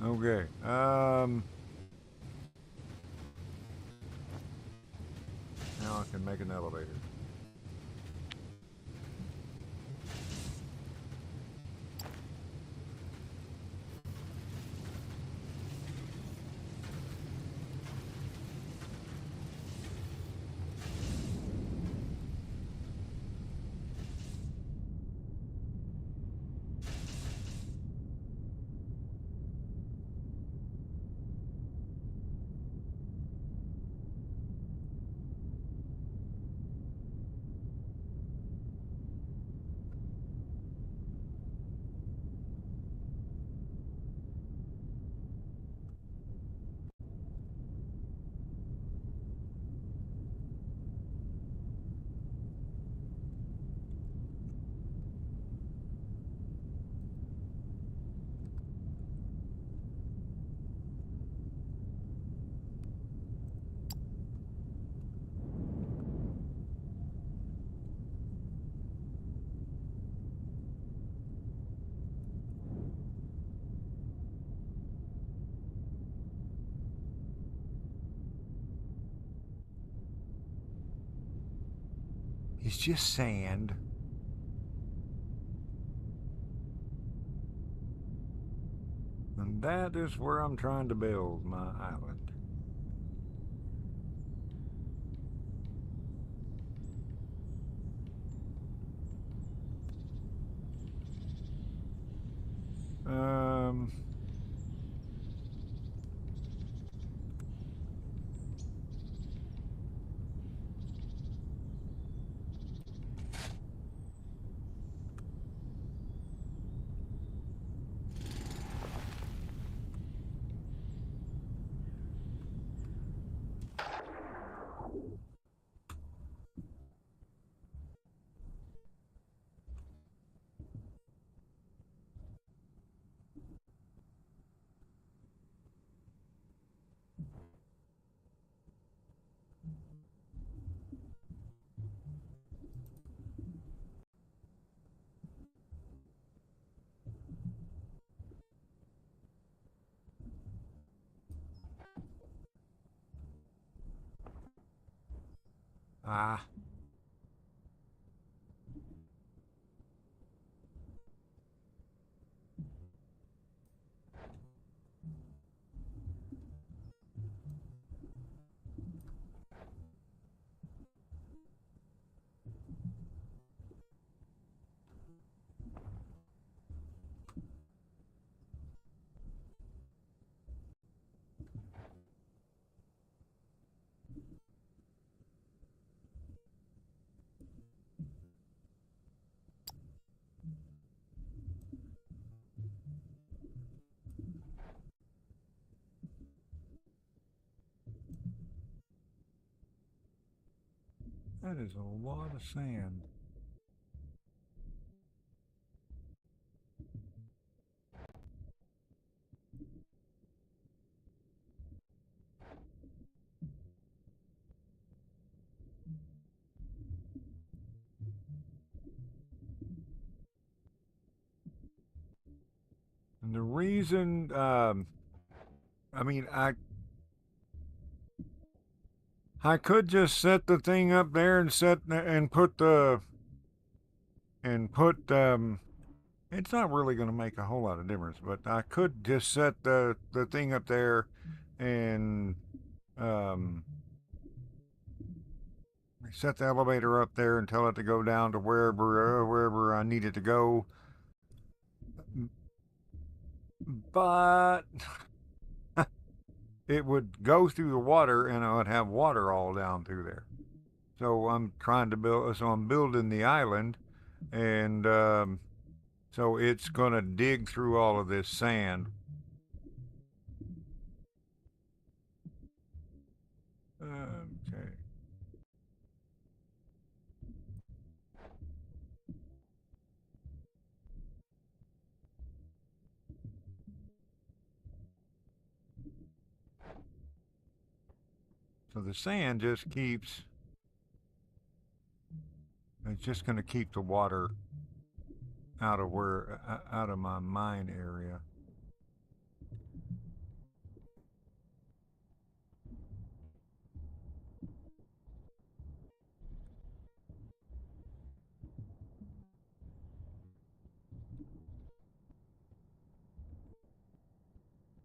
[SPEAKER 1] Okay. Now I can make an elevator. It's just sand. And that is where I'm trying to build my island. Ah. That is a lot of sand. And the reason, I mean, I could just set the thing up there and put it's not really going to make a whole lot of difference, but I could just set the thing up there and um, set the elevator up there and tell it to go down to wherever I need it to go. But it would go through the water and I would have water all down through there. So I'm trying to build, so I'm building the island, and so it's going to dig through all of this sand. Okay. So the sand just keeps, it's just going to keep the water out of out of my mine area.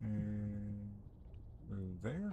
[SPEAKER 1] And through there.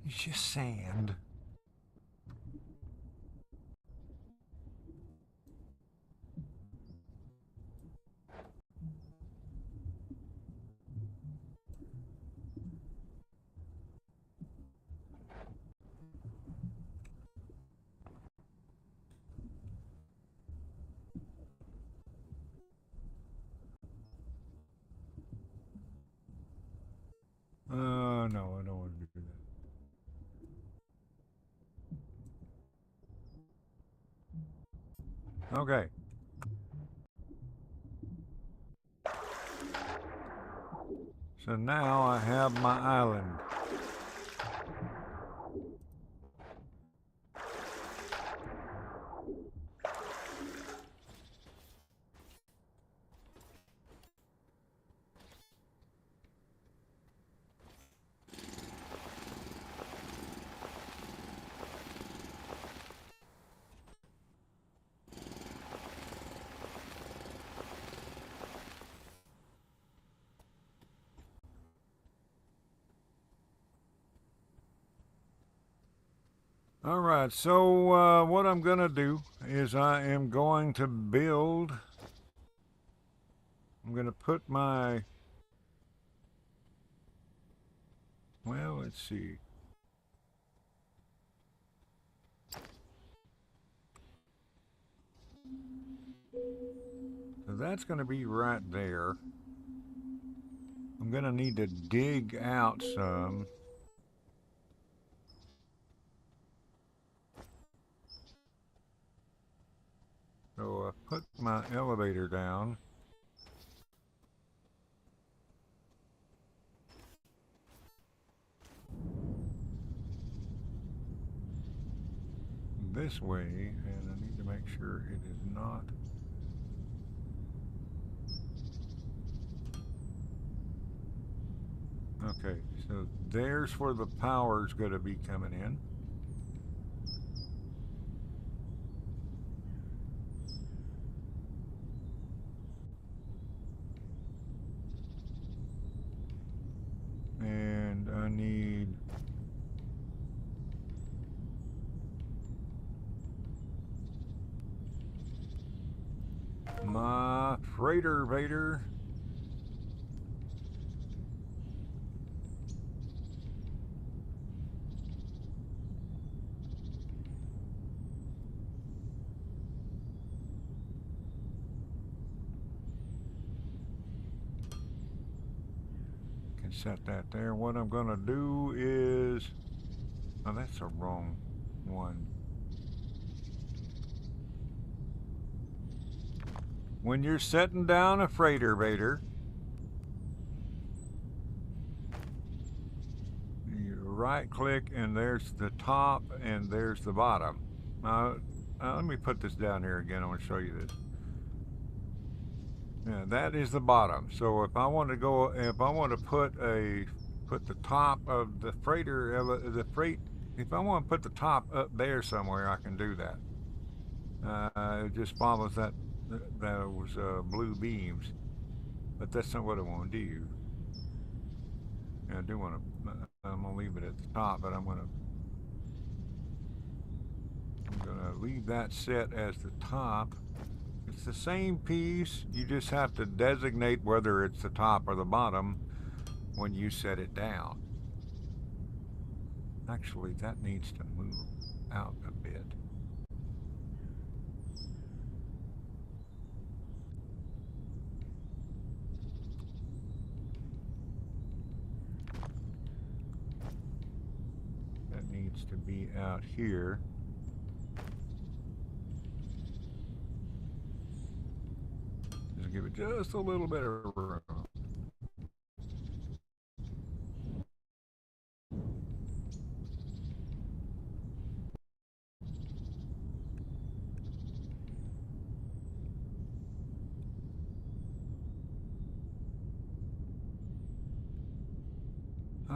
[SPEAKER 1] It's just sand. No, I don't want to do that. Okay. So now I have my island. All right, so what I'm going to do is I am going to build, I'm going to put my, well, let's see. So that's going to be right there. I'm going to need to dig out some. So I put my elevator down. This way, and I need to make sure it is not. Okay, so there's where the power's going to be coming in. And I need my freighter vader. Can set that there. What I'm going to do is, oh, that's the wrong one. When you're setting down a freighter vader, you right click and there's the top and there's the bottom. Now, let me put this down here again. I want to show you this. Yeah, that is the bottom. So if I want to go, if I want to put the top of the freighter, if I want to put the top up there somewhere, I can do that. It just follows those blue beams, but that's not what I want to do. I do want to. I'm gonna leave it at the top, but I'm gonna leave that set as the top. It's the same piece. You just have to designate whether it's the top or the bottom when you set it down. Actually, that needs to move out a bit. That needs to be out here. Just give it just a little bit of room.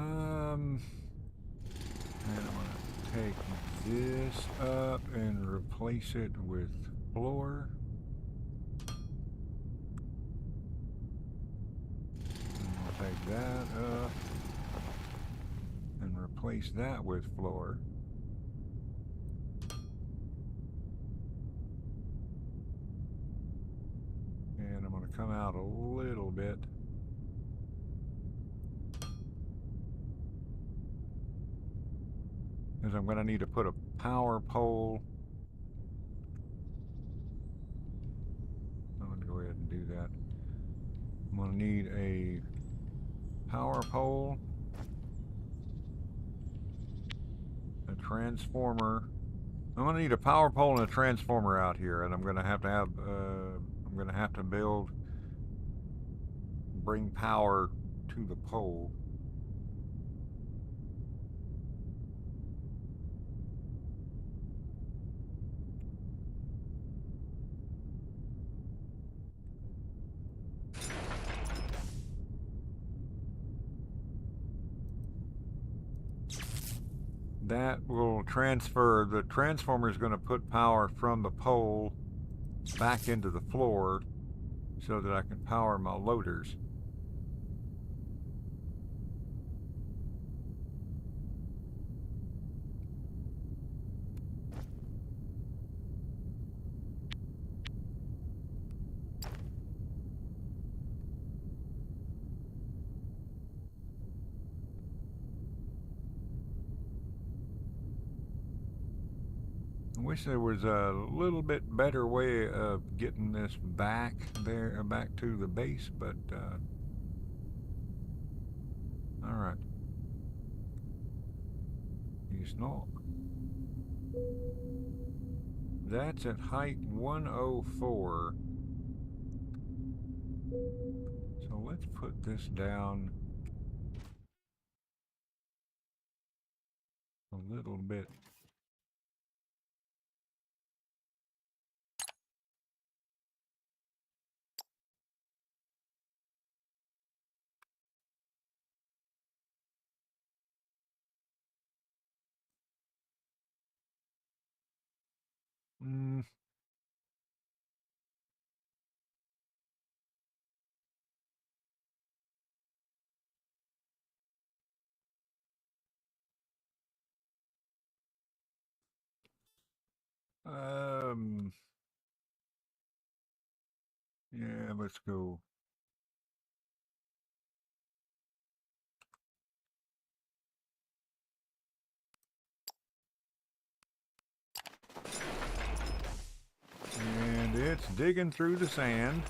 [SPEAKER 1] And I'm gonna take this up and replace it with floor. And we'll take that up and replace that with floor. And I'm gonna come out a little bit. Because I'm going to need to put a power pole. I'm going to go ahead and do that. I'm going to need a power pole, a transformer. I'm going to need a power pole and a transformer out here, and I'm going to have to bring power to the pole. That will transfer, the transformer is going to put power from the pole back into the floor so that I can power my loaders. I wish there was a little bit better way of getting this back there, back to the base, but all right. Use not. That's at height 104. So let's put this down a little bit. Yeah, let's go. And it's digging through the sand.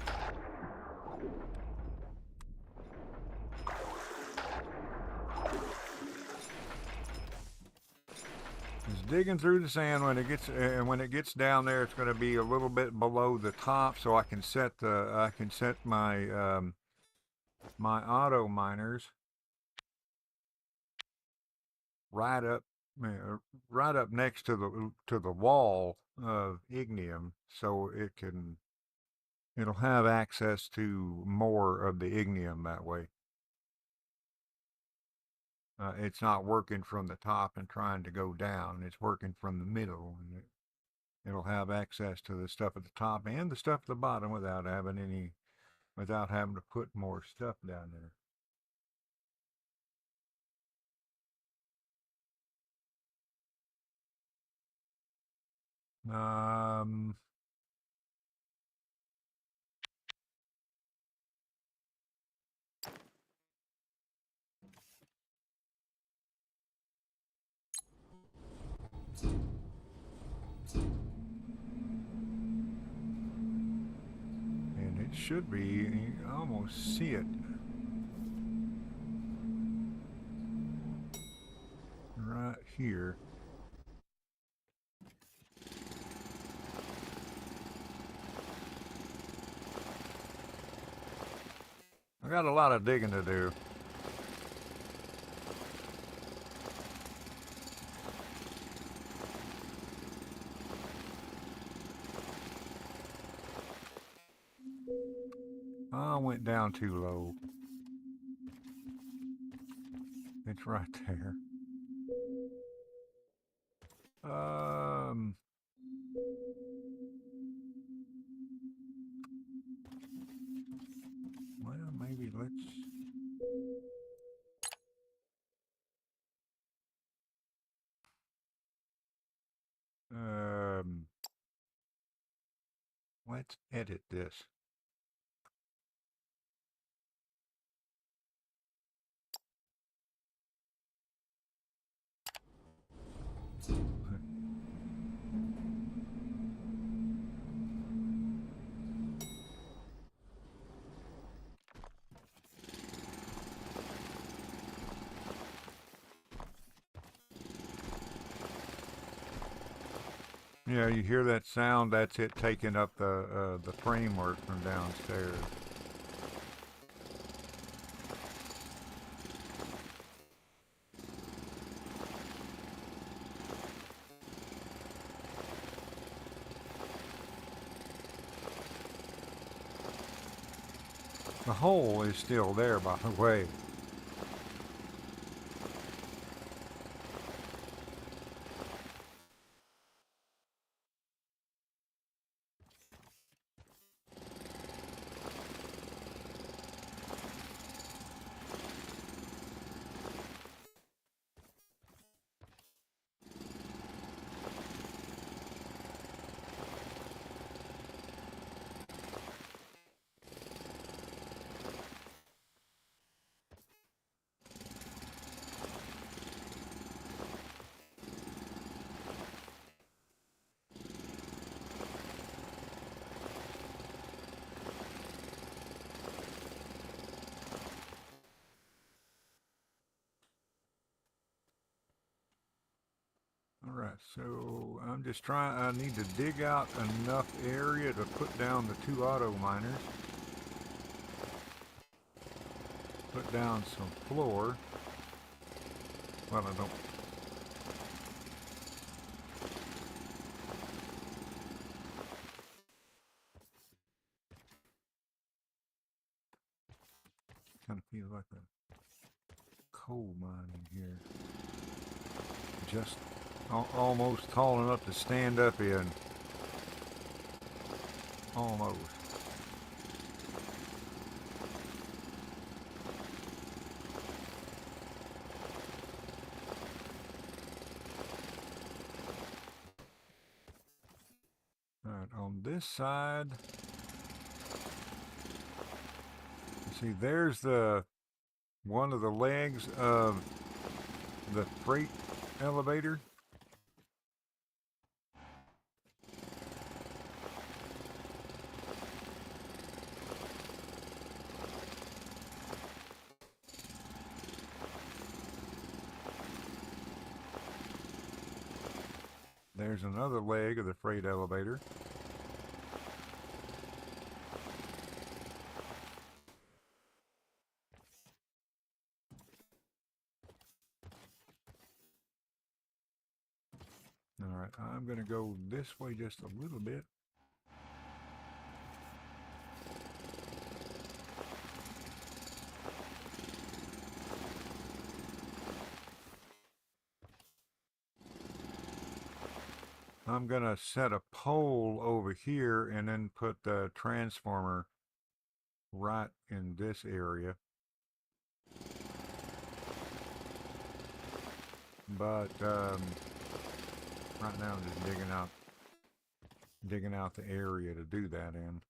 [SPEAKER 1] It's digging through the sand. When it gets down there, it's going to be a little bit below the top, so I can set my my auto miners. right up right up next to the wall of ignium, so it'll have access to more of the ignium that way. It's not working from the top and trying to go down. It's working from the middle, and it'll have access to the stuff at the top and the stuff at the bottom without having to put more stuff down there. And it should be, you can almost see it right here. I got a lot of digging to do. I went down too low. It's right there. Well, maybe let's. Let's edit this. Yeah, you hear that sound? That's it taking up the framework from downstairs. The hole is still there, by the way. Alright, so I'm just trying, I need to dig out enough area to put down the 2 auto miners. Put down some floor. Well, I don't. Kind of feels like a coal mine in here. Just almost tall enough to stand up in. Almost. Alright, on this side, see, there's one of the legs of the freight elevator. There's another leg of the freight elevator. All right, I'm going to go this way just a little bit. I'm going to set a pole over here and then put the transformer right in this area. But right now I'm just digging out the area to do that in.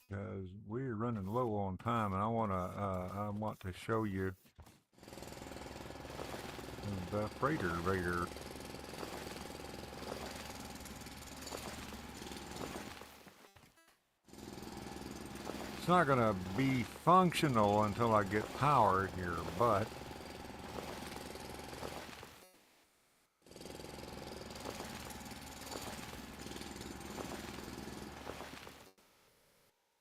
[SPEAKER 1] Because we're running low on time, and I want to show you the freighter raider. It's not going to be functional until I get power here, but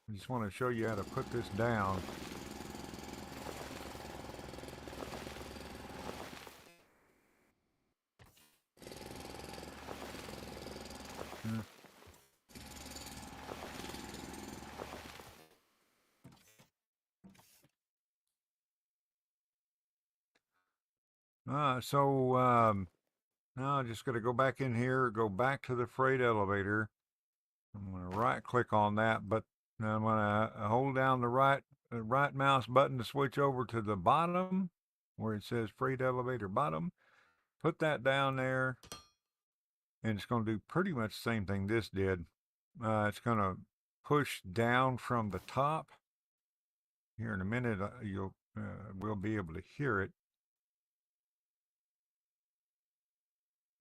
[SPEAKER 1] I just want to show you how to put this down. Now I'm just going to go back in here, go back to the freight elevator. I'm going to right click on that, but I'm going to hold down the right mouse button to switch over to the bottom where it says freight elevator bottom. Put that down there, and it's going to do pretty much the same thing this did. It's going to push down from the top. Here in a minute, we'll be able to hear it.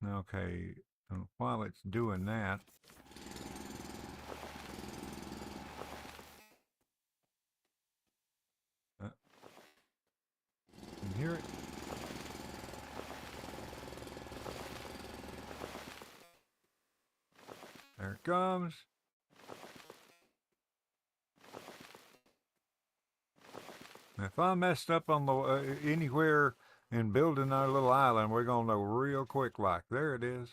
[SPEAKER 1] Okay, while it's doing that, you hear it? There it comes. If I messed up on the anywhere in building our little island, we're gonna know real quick. Like there it is.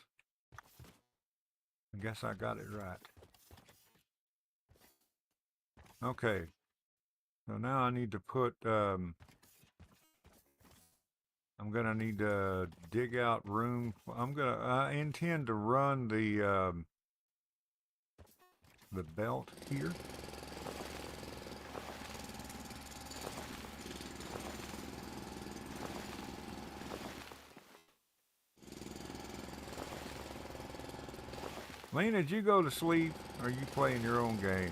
[SPEAKER 1] I guess I got it right. Okay. So now I need to put. I'm gonna need to dig out room. I intend to run the belt here. Lena, did you go to sleep? Or are you playing your own game?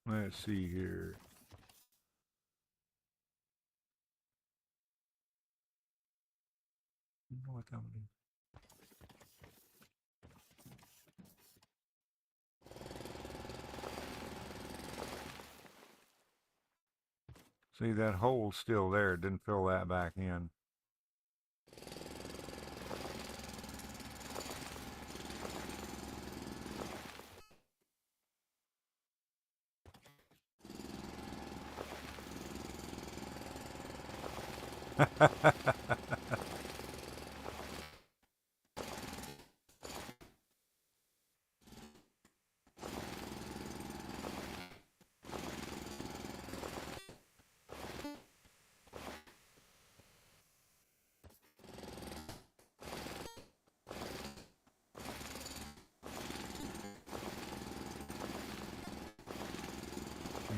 [SPEAKER 1] Let's see here. You know what that one is? See, that hole's still there. It didn't fill that back in.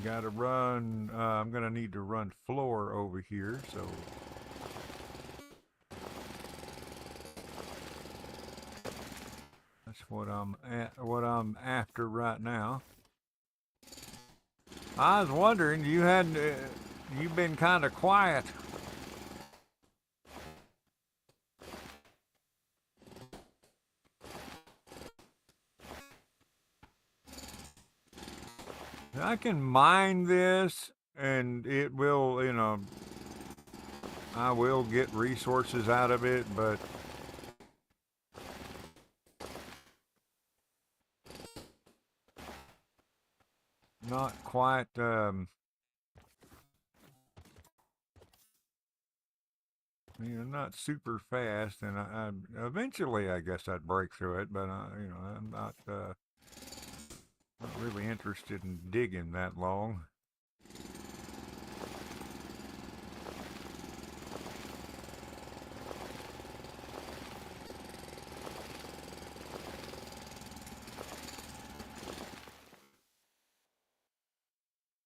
[SPEAKER 1] Got to run, I'm going to need to run floor over here, so. That's what I'm after right now. I was wondering, you've been kind of quiet. I can mine this, and it will, I will get resources out of it, but not quite. Not super fast, and eventually, I guess I'd break through it, but I'm not really interested in digging that long.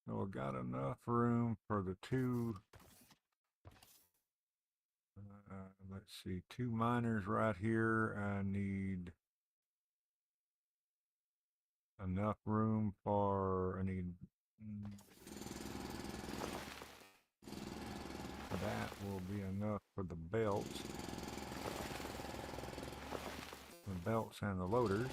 [SPEAKER 1] So I got enough room for the two. Let's see, two miners right here. I need enough room for. I need. That will be enough for the belts. The belts and the loaders.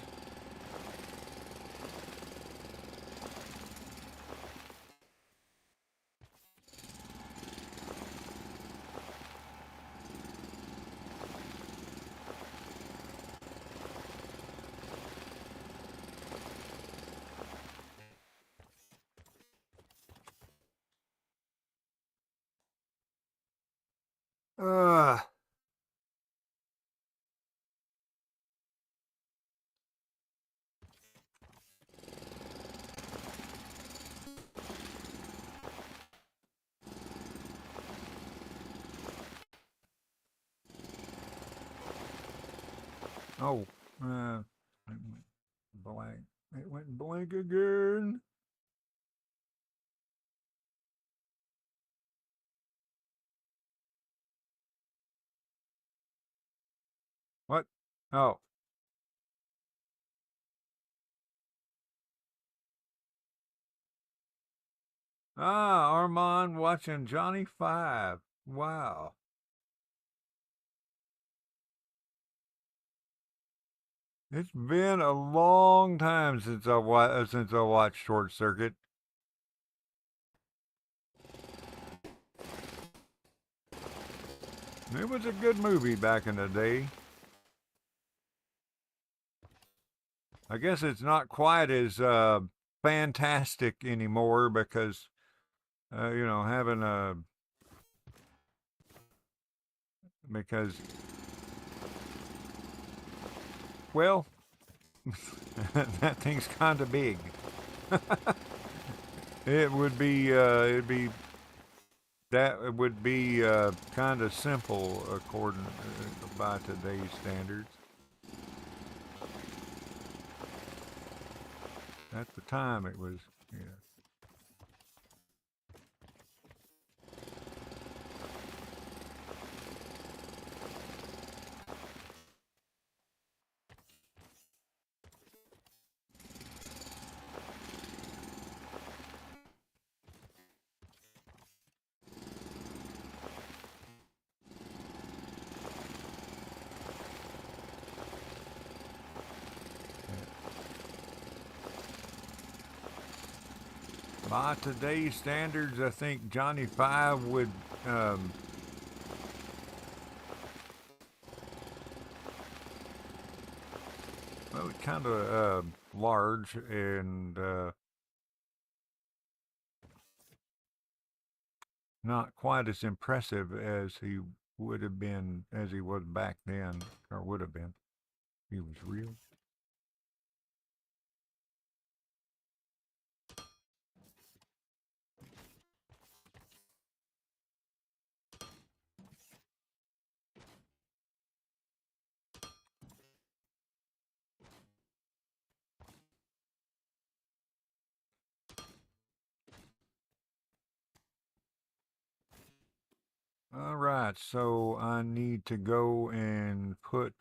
[SPEAKER 1] Uh, oh, it went blank. It went blank again. What? Oh. Ah, Armand watching Johnny 5. Wow. It's been a long time since I watched Short Circuit. It was a good movie back in the day. I guess it's not quite as fantastic anymore because having a because well that thing's kind of big. It would be that would be kind of simple according by today's standards. At the time, it was, yeah. By today's standards, I think Johnny 5 would well, kind of large and not quite as impressive as he would have been as he was back then, or would have been. He was real. All right, so I need to go and put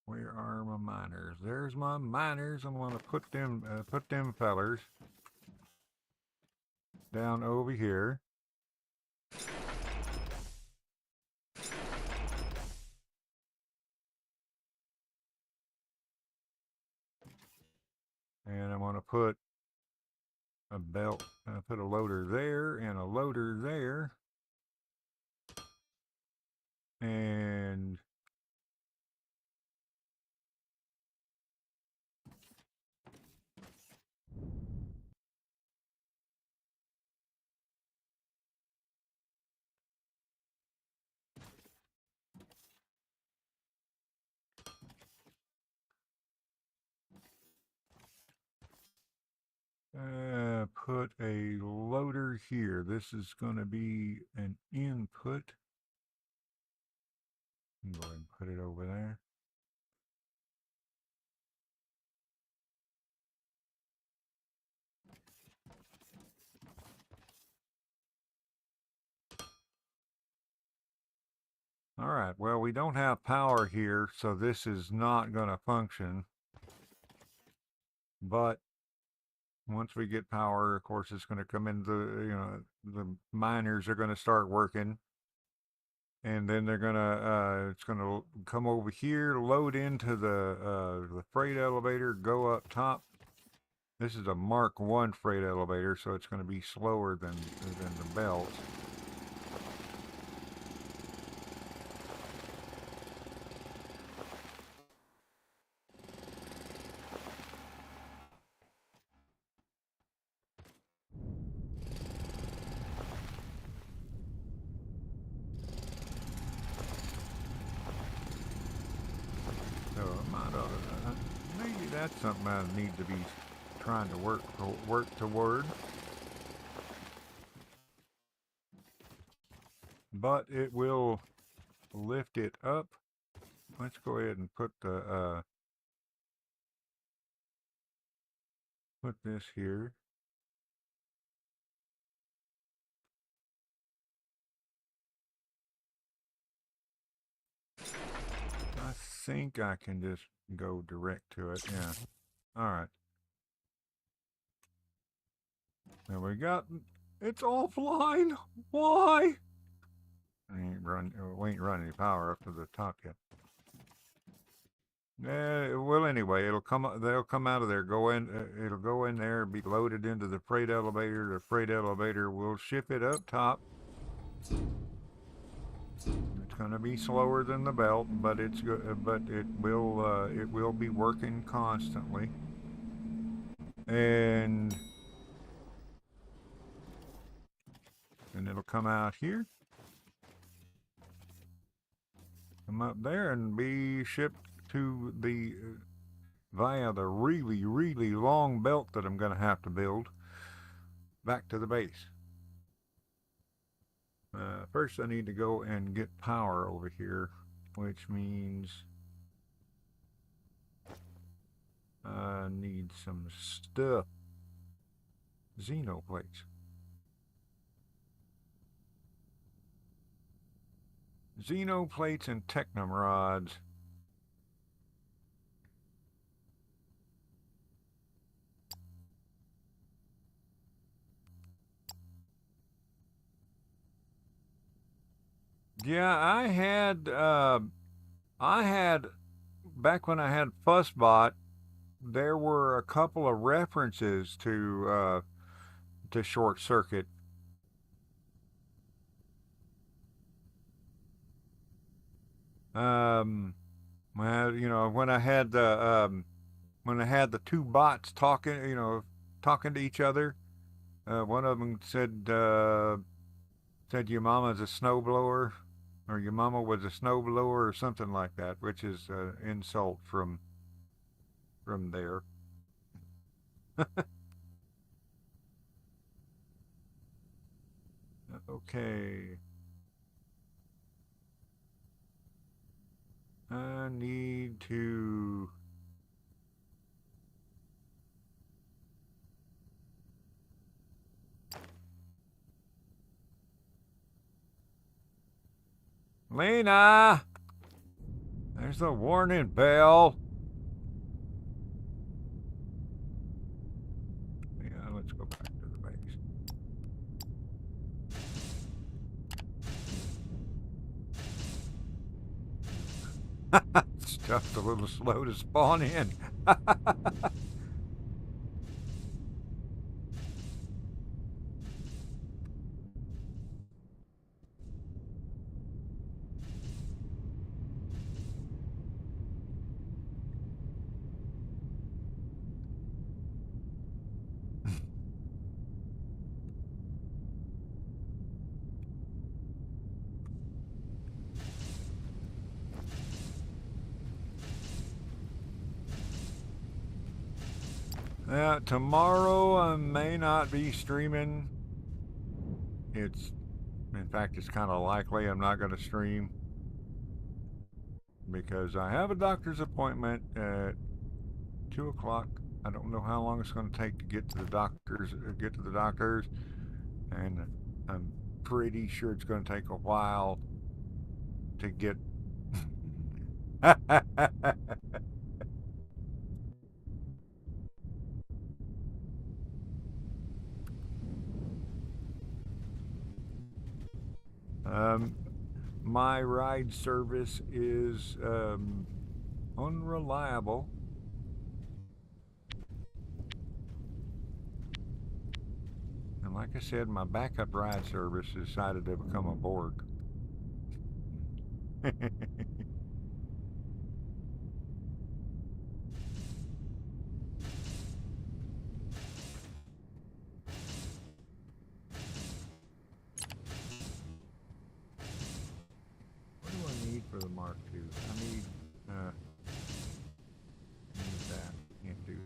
[SPEAKER 1] Where are my miners? There's my miners. I'm gonna put them fellers down over here. And I'm gonna put a belt, put a loader there and a loader there. And put a loader here. This is going to be an input. Go ahead and put it over there. All right, well, we don't have power here, so this is not going to function. But once we get power, of course, it's going to come into, the miners are going to start working. And then they're gonna, it's gonna come over here, load into the freight elevator, go up top. This is a Mark 1 freight elevator, so it's going to be slower than the belts. So maybe that's something I need to be trying to work toward. But it will lift it up. Let's go ahead and put the put this here. I think I can just go direct to it. Yeah. All right. Now we got, it's offline. Why? We ain't run any power up to the top yet. Well, anyway, they'll come out of there, go in, it'll go in there, be loaded into the freight elevator. The freight elevator will ship it up top. It's going to be slower than the belt, but it will be working constantly. And it'll come out here, come up there, and be shipped to the via the really, really long belt that I'm going to have to build back to the base. First, I need to go and get power over here, which means I need some stuff. Xenoplates. Xenoplates and technum rods. Yeah, I had back when I had Fussbot, there were a couple of references to short circuit. Well, when I had the two bots talking, talking to each other, one of them said your mama's a snowblower, or your mama was a snowblower, or something like that, which is an insult from there. Okay. I need to... Lena! There's the warning bell. Yeah, let's go back to the base. Stuff's a little slow to spawn in. Tomorrow I may not be streaming. In fact, it's kind of likely I'm not going to stream because I have a doctor's appointment at 2 o'clock. I don't know how long it's going to take to get to the doctors. And I'm pretty sure it's going to take a while to get. My ride service is unreliable. And like I said, my backup ride service decided to become a Borg. What do I need for the Mark II? I need that. Can't do it.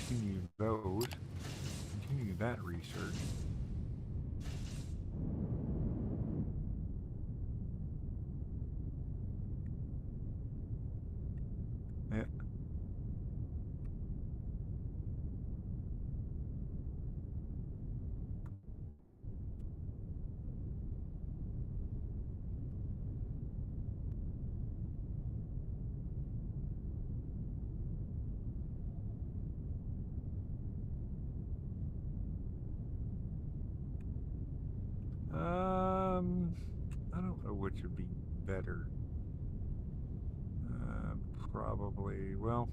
[SPEAKER 1] Continue those. Continue that research. Yeah. I don't know which would be better. Probably, well,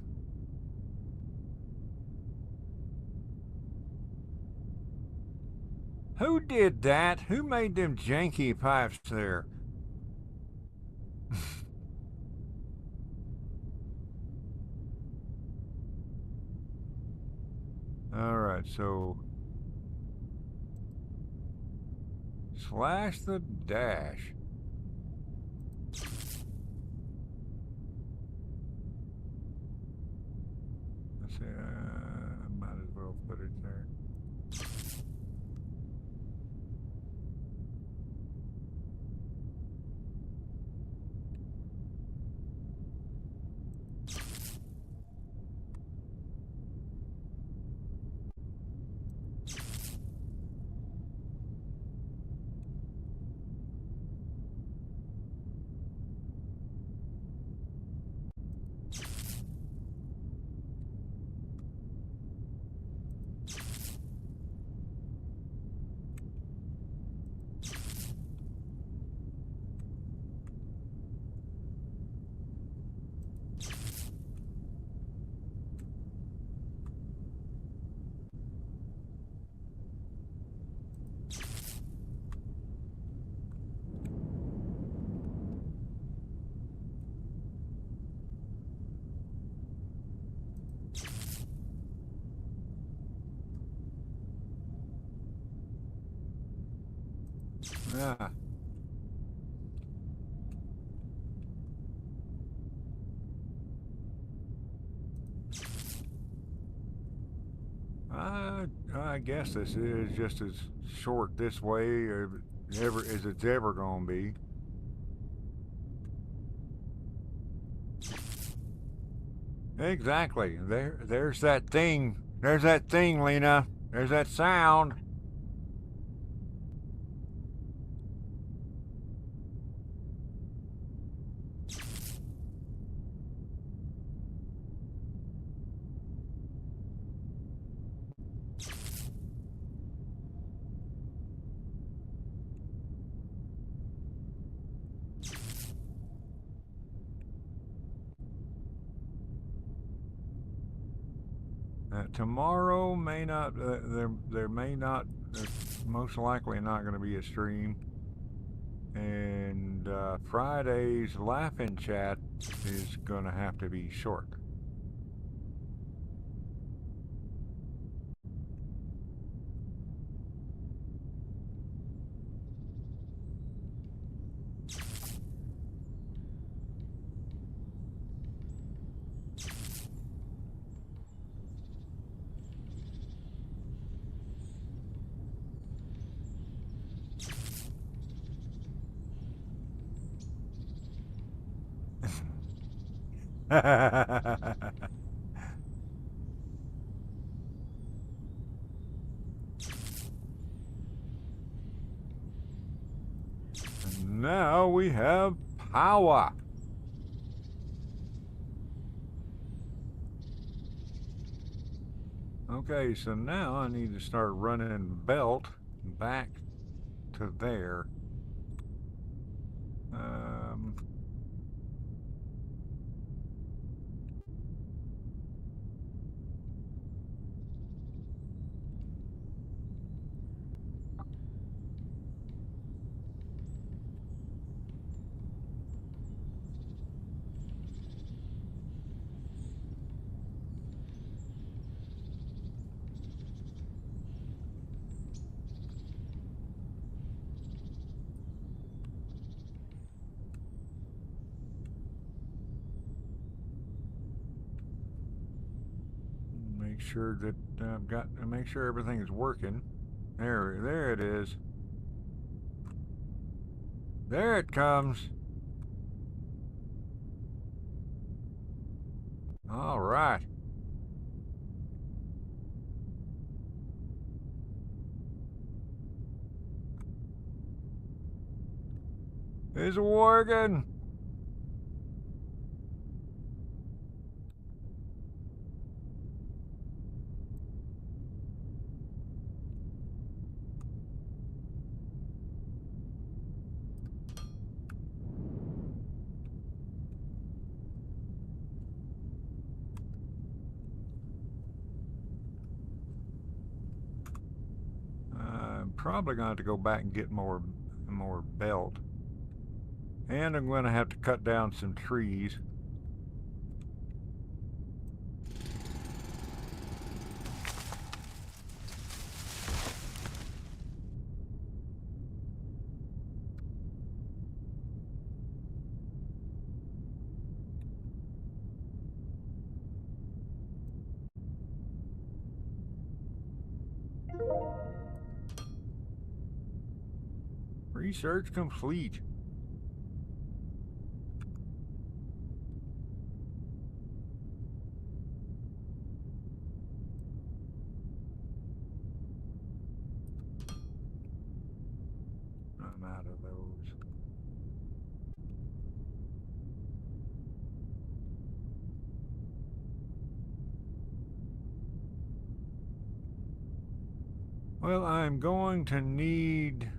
[SPEAKER 1] who did that? Who made them janky pipes there? All right, so slash the dash. Let's see, I might as well put it there. Yeah. I guess this is just as short this way as it's ever gonna be. Exactly. There's that thing. There's that thing, Lena. There's that sound. Tomorrow may not. There may not. There's most likely not going to be a stream. And Friday's laughing chat is going to have to be short. Now we have power. Okay, so now I need to start running belt back to there. Make sure that I've got to make sure everything is working. There it is. There it comes. All right. It's working. I'm probably going to have to go back and get more belt. And I'm going to have to cut down some trees. Research complete. I'm out of those. Well, I'm going to need...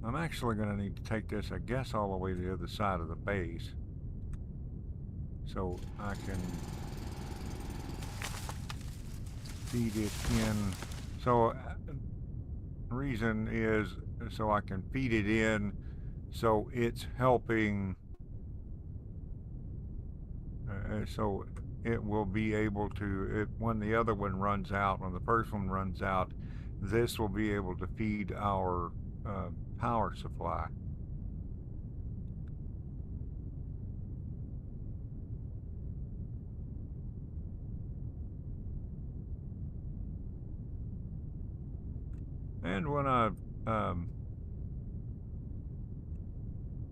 [SPEAKER 1] I'm actually going to need to take this, I guess, all the way to the other side of the base. So I can feed it in. So reason is so I can feed it in so it's helping, so it will be able to, when the other one runs out, when the first one runs out, this will be able to feed our power supply. And when I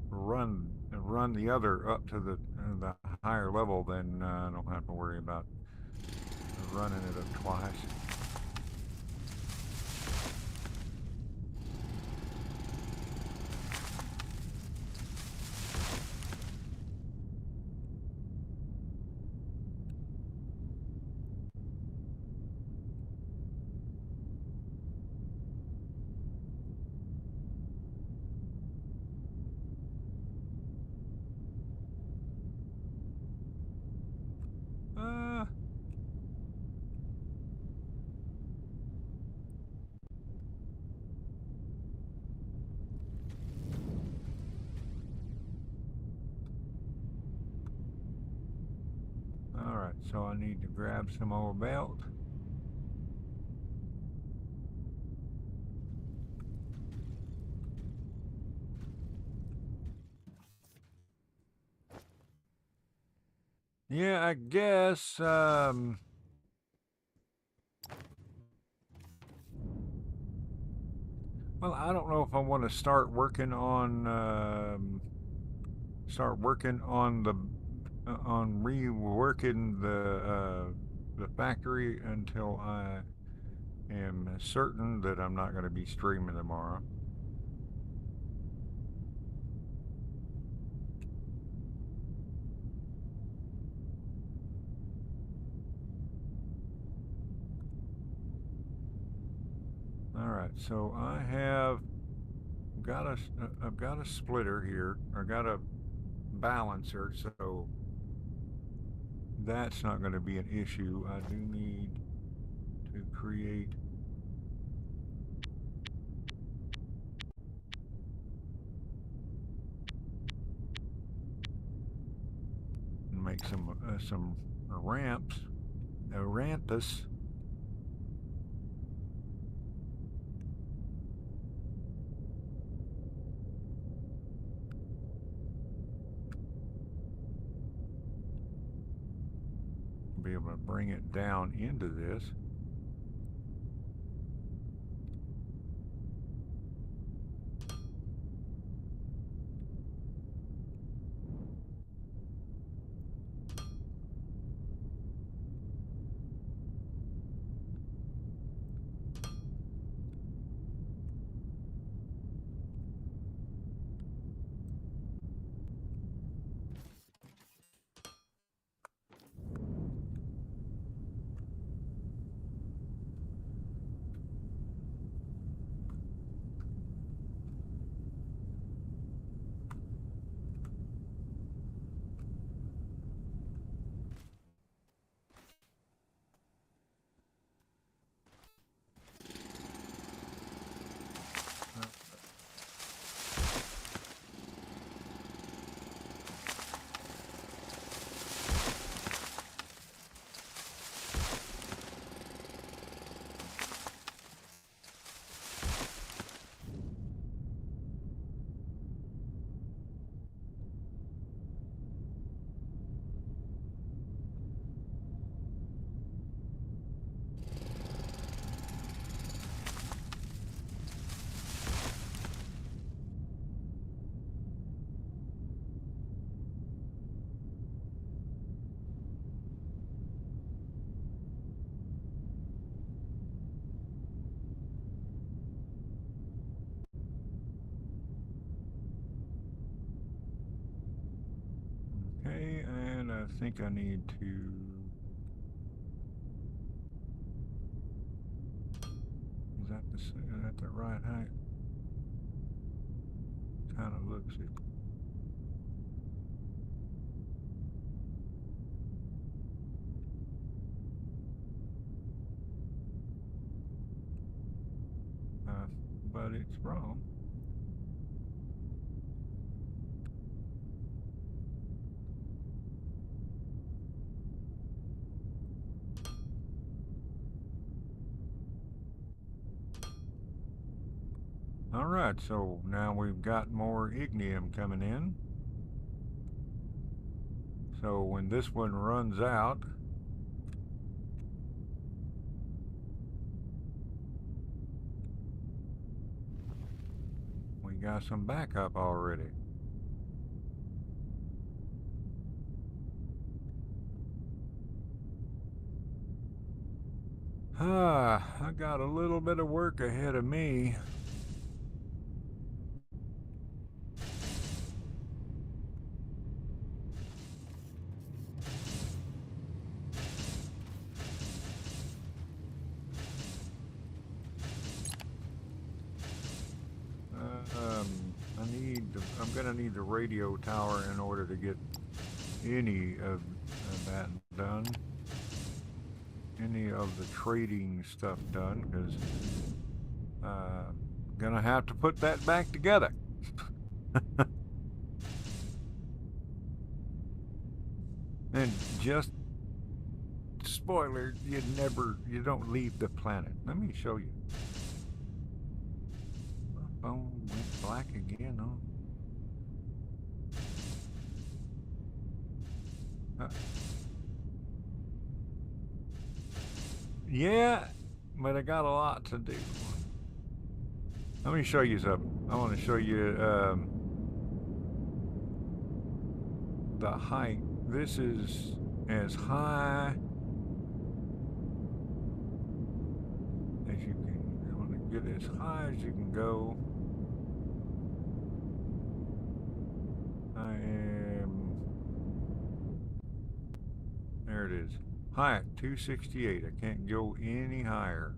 [SPEAKER 1] run the other up to the higher level, then I don't have to worry about running it up twice. so I need to grab some more belt. Yeah, I guess, well, I don't know if I want to start working on on reworking the factory until I am certain that I'm not going to be streaming tomorrow. All right, so I've got a splitter here. I got a balancer, so that's not going to be an issue. I do need to create and make some ramps, rampas. Be able to bring it down into this. Okay, and I think I need to. Is that the right height? Kind of looks it. But it's wrong. All right, so now we've got more ignium coming in. So when this one runs out, we got some backup already. I got a little bit of work ahead of me. I'm gonna need the radio tower in order to get any of that done. Any of the trading stuff done, because gonna have to put that back together. And spoiler, you don't leave the planet. Let me show you. My phone went black again. Uh, yeah, but I got a lot to do. Let me show you something. I want to show you the height. This is as high as you can. I want to get as high as you can go. I am. There it is. Height 268. I can't go any higher.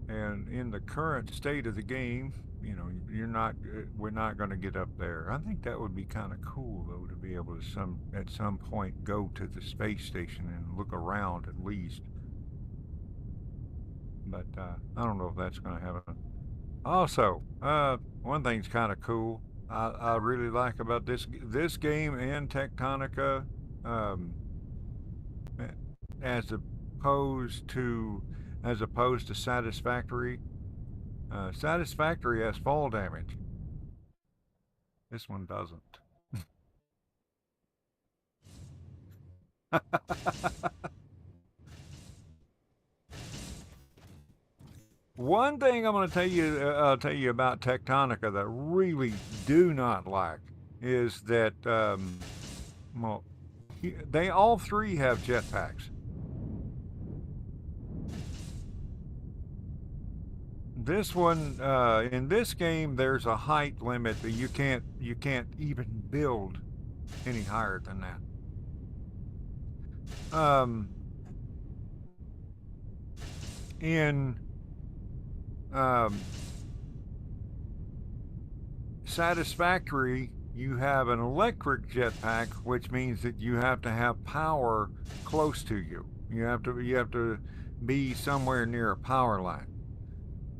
[SPEAKER 1] And in the current state of the game, we're not going to get up there. I think that would be kind of cool though, to be able to at some point go to the space station and look around at least. But I don't know if that's going to happen. Also, one thing's kind of cool. I really like about this game and Tectonica, um, as opposed to Satisfactory. Satisfactory has fall damage. This one doesn't. One thing I'm going to tell you about Tectonica that I really do not like is that well, they all three have jetpacks. This one, in this game, there's a height limit that you can't even build any higher than that. In Satisfactory, you have an electric jetpack, which means that you have to have power close to you. You have to be somewhere near a power line.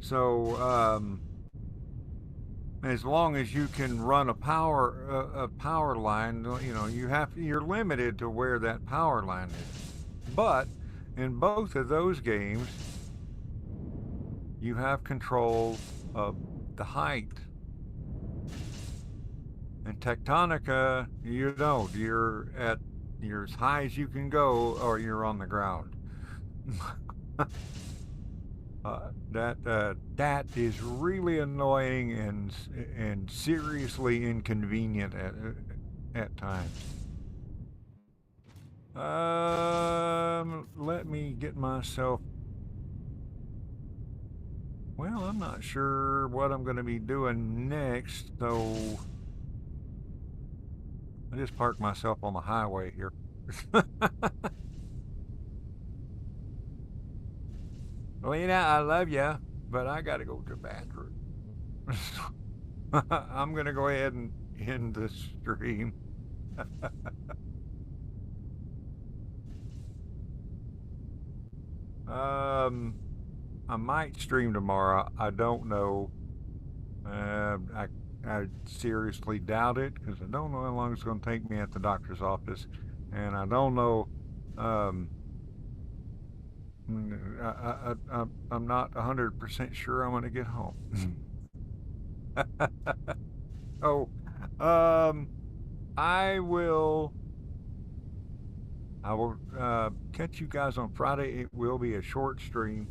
[SPEAKER 1] So as long as you can run a power line, you're limited to where that power line is. But in both of those games, you have control of the height. In Tectonica, you don't. You're as high as you can go, or you're on the ground. That is really annoying and seriously inconvenient at times. Let me get myself. Well, I'm not sure what I'm going to be doing next, so I just parked myself on the highway here. Lena, I love you, but I got to go to the bathroom. I'm going to go ahead and end the stream. I might stream tomorrow. I don't know. I seriously doubt it because I don't know how long it's going to take me at the doctor's office, and I don't know. I'm not 100% sure I'm going to get home. Oh, I will catch you guys on Friday. It will be a short stream,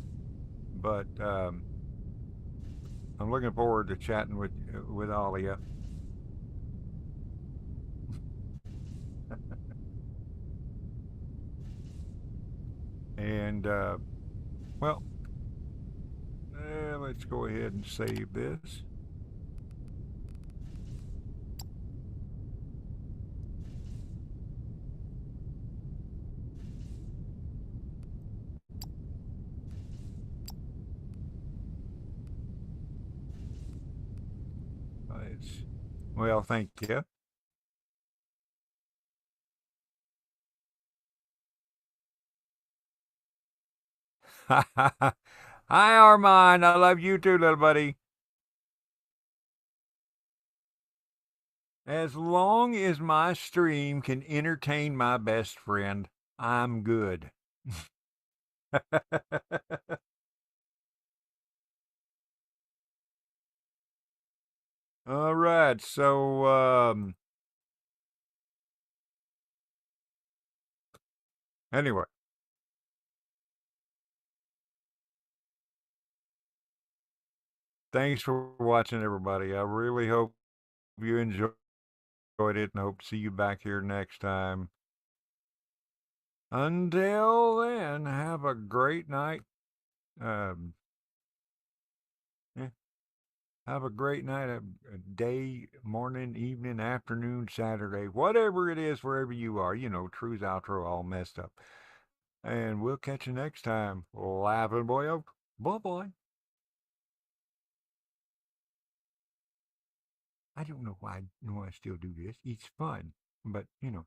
[SPEAKER 1] but I'm looking forward to chatting with all of you. And well, let's go ahead and save this. Well, thank you. Hi, Armand. I love you too, little buddy. As long as my stream can entertain my best friend, I'm good. All right. So, anyway, thanks for watching, everybody. I really hope you enjoyed it and hope to see you back here next time. Until then, have a great night. Um, yeah, have a great night, a day, morning, evening, afternoon, Saturday, whatever it is, wherever you are. You know, True's outro all messed up. And we'll catch you next time. Laughing boy out. Bye bye. I don't know why I still do this. It's fun, but you know.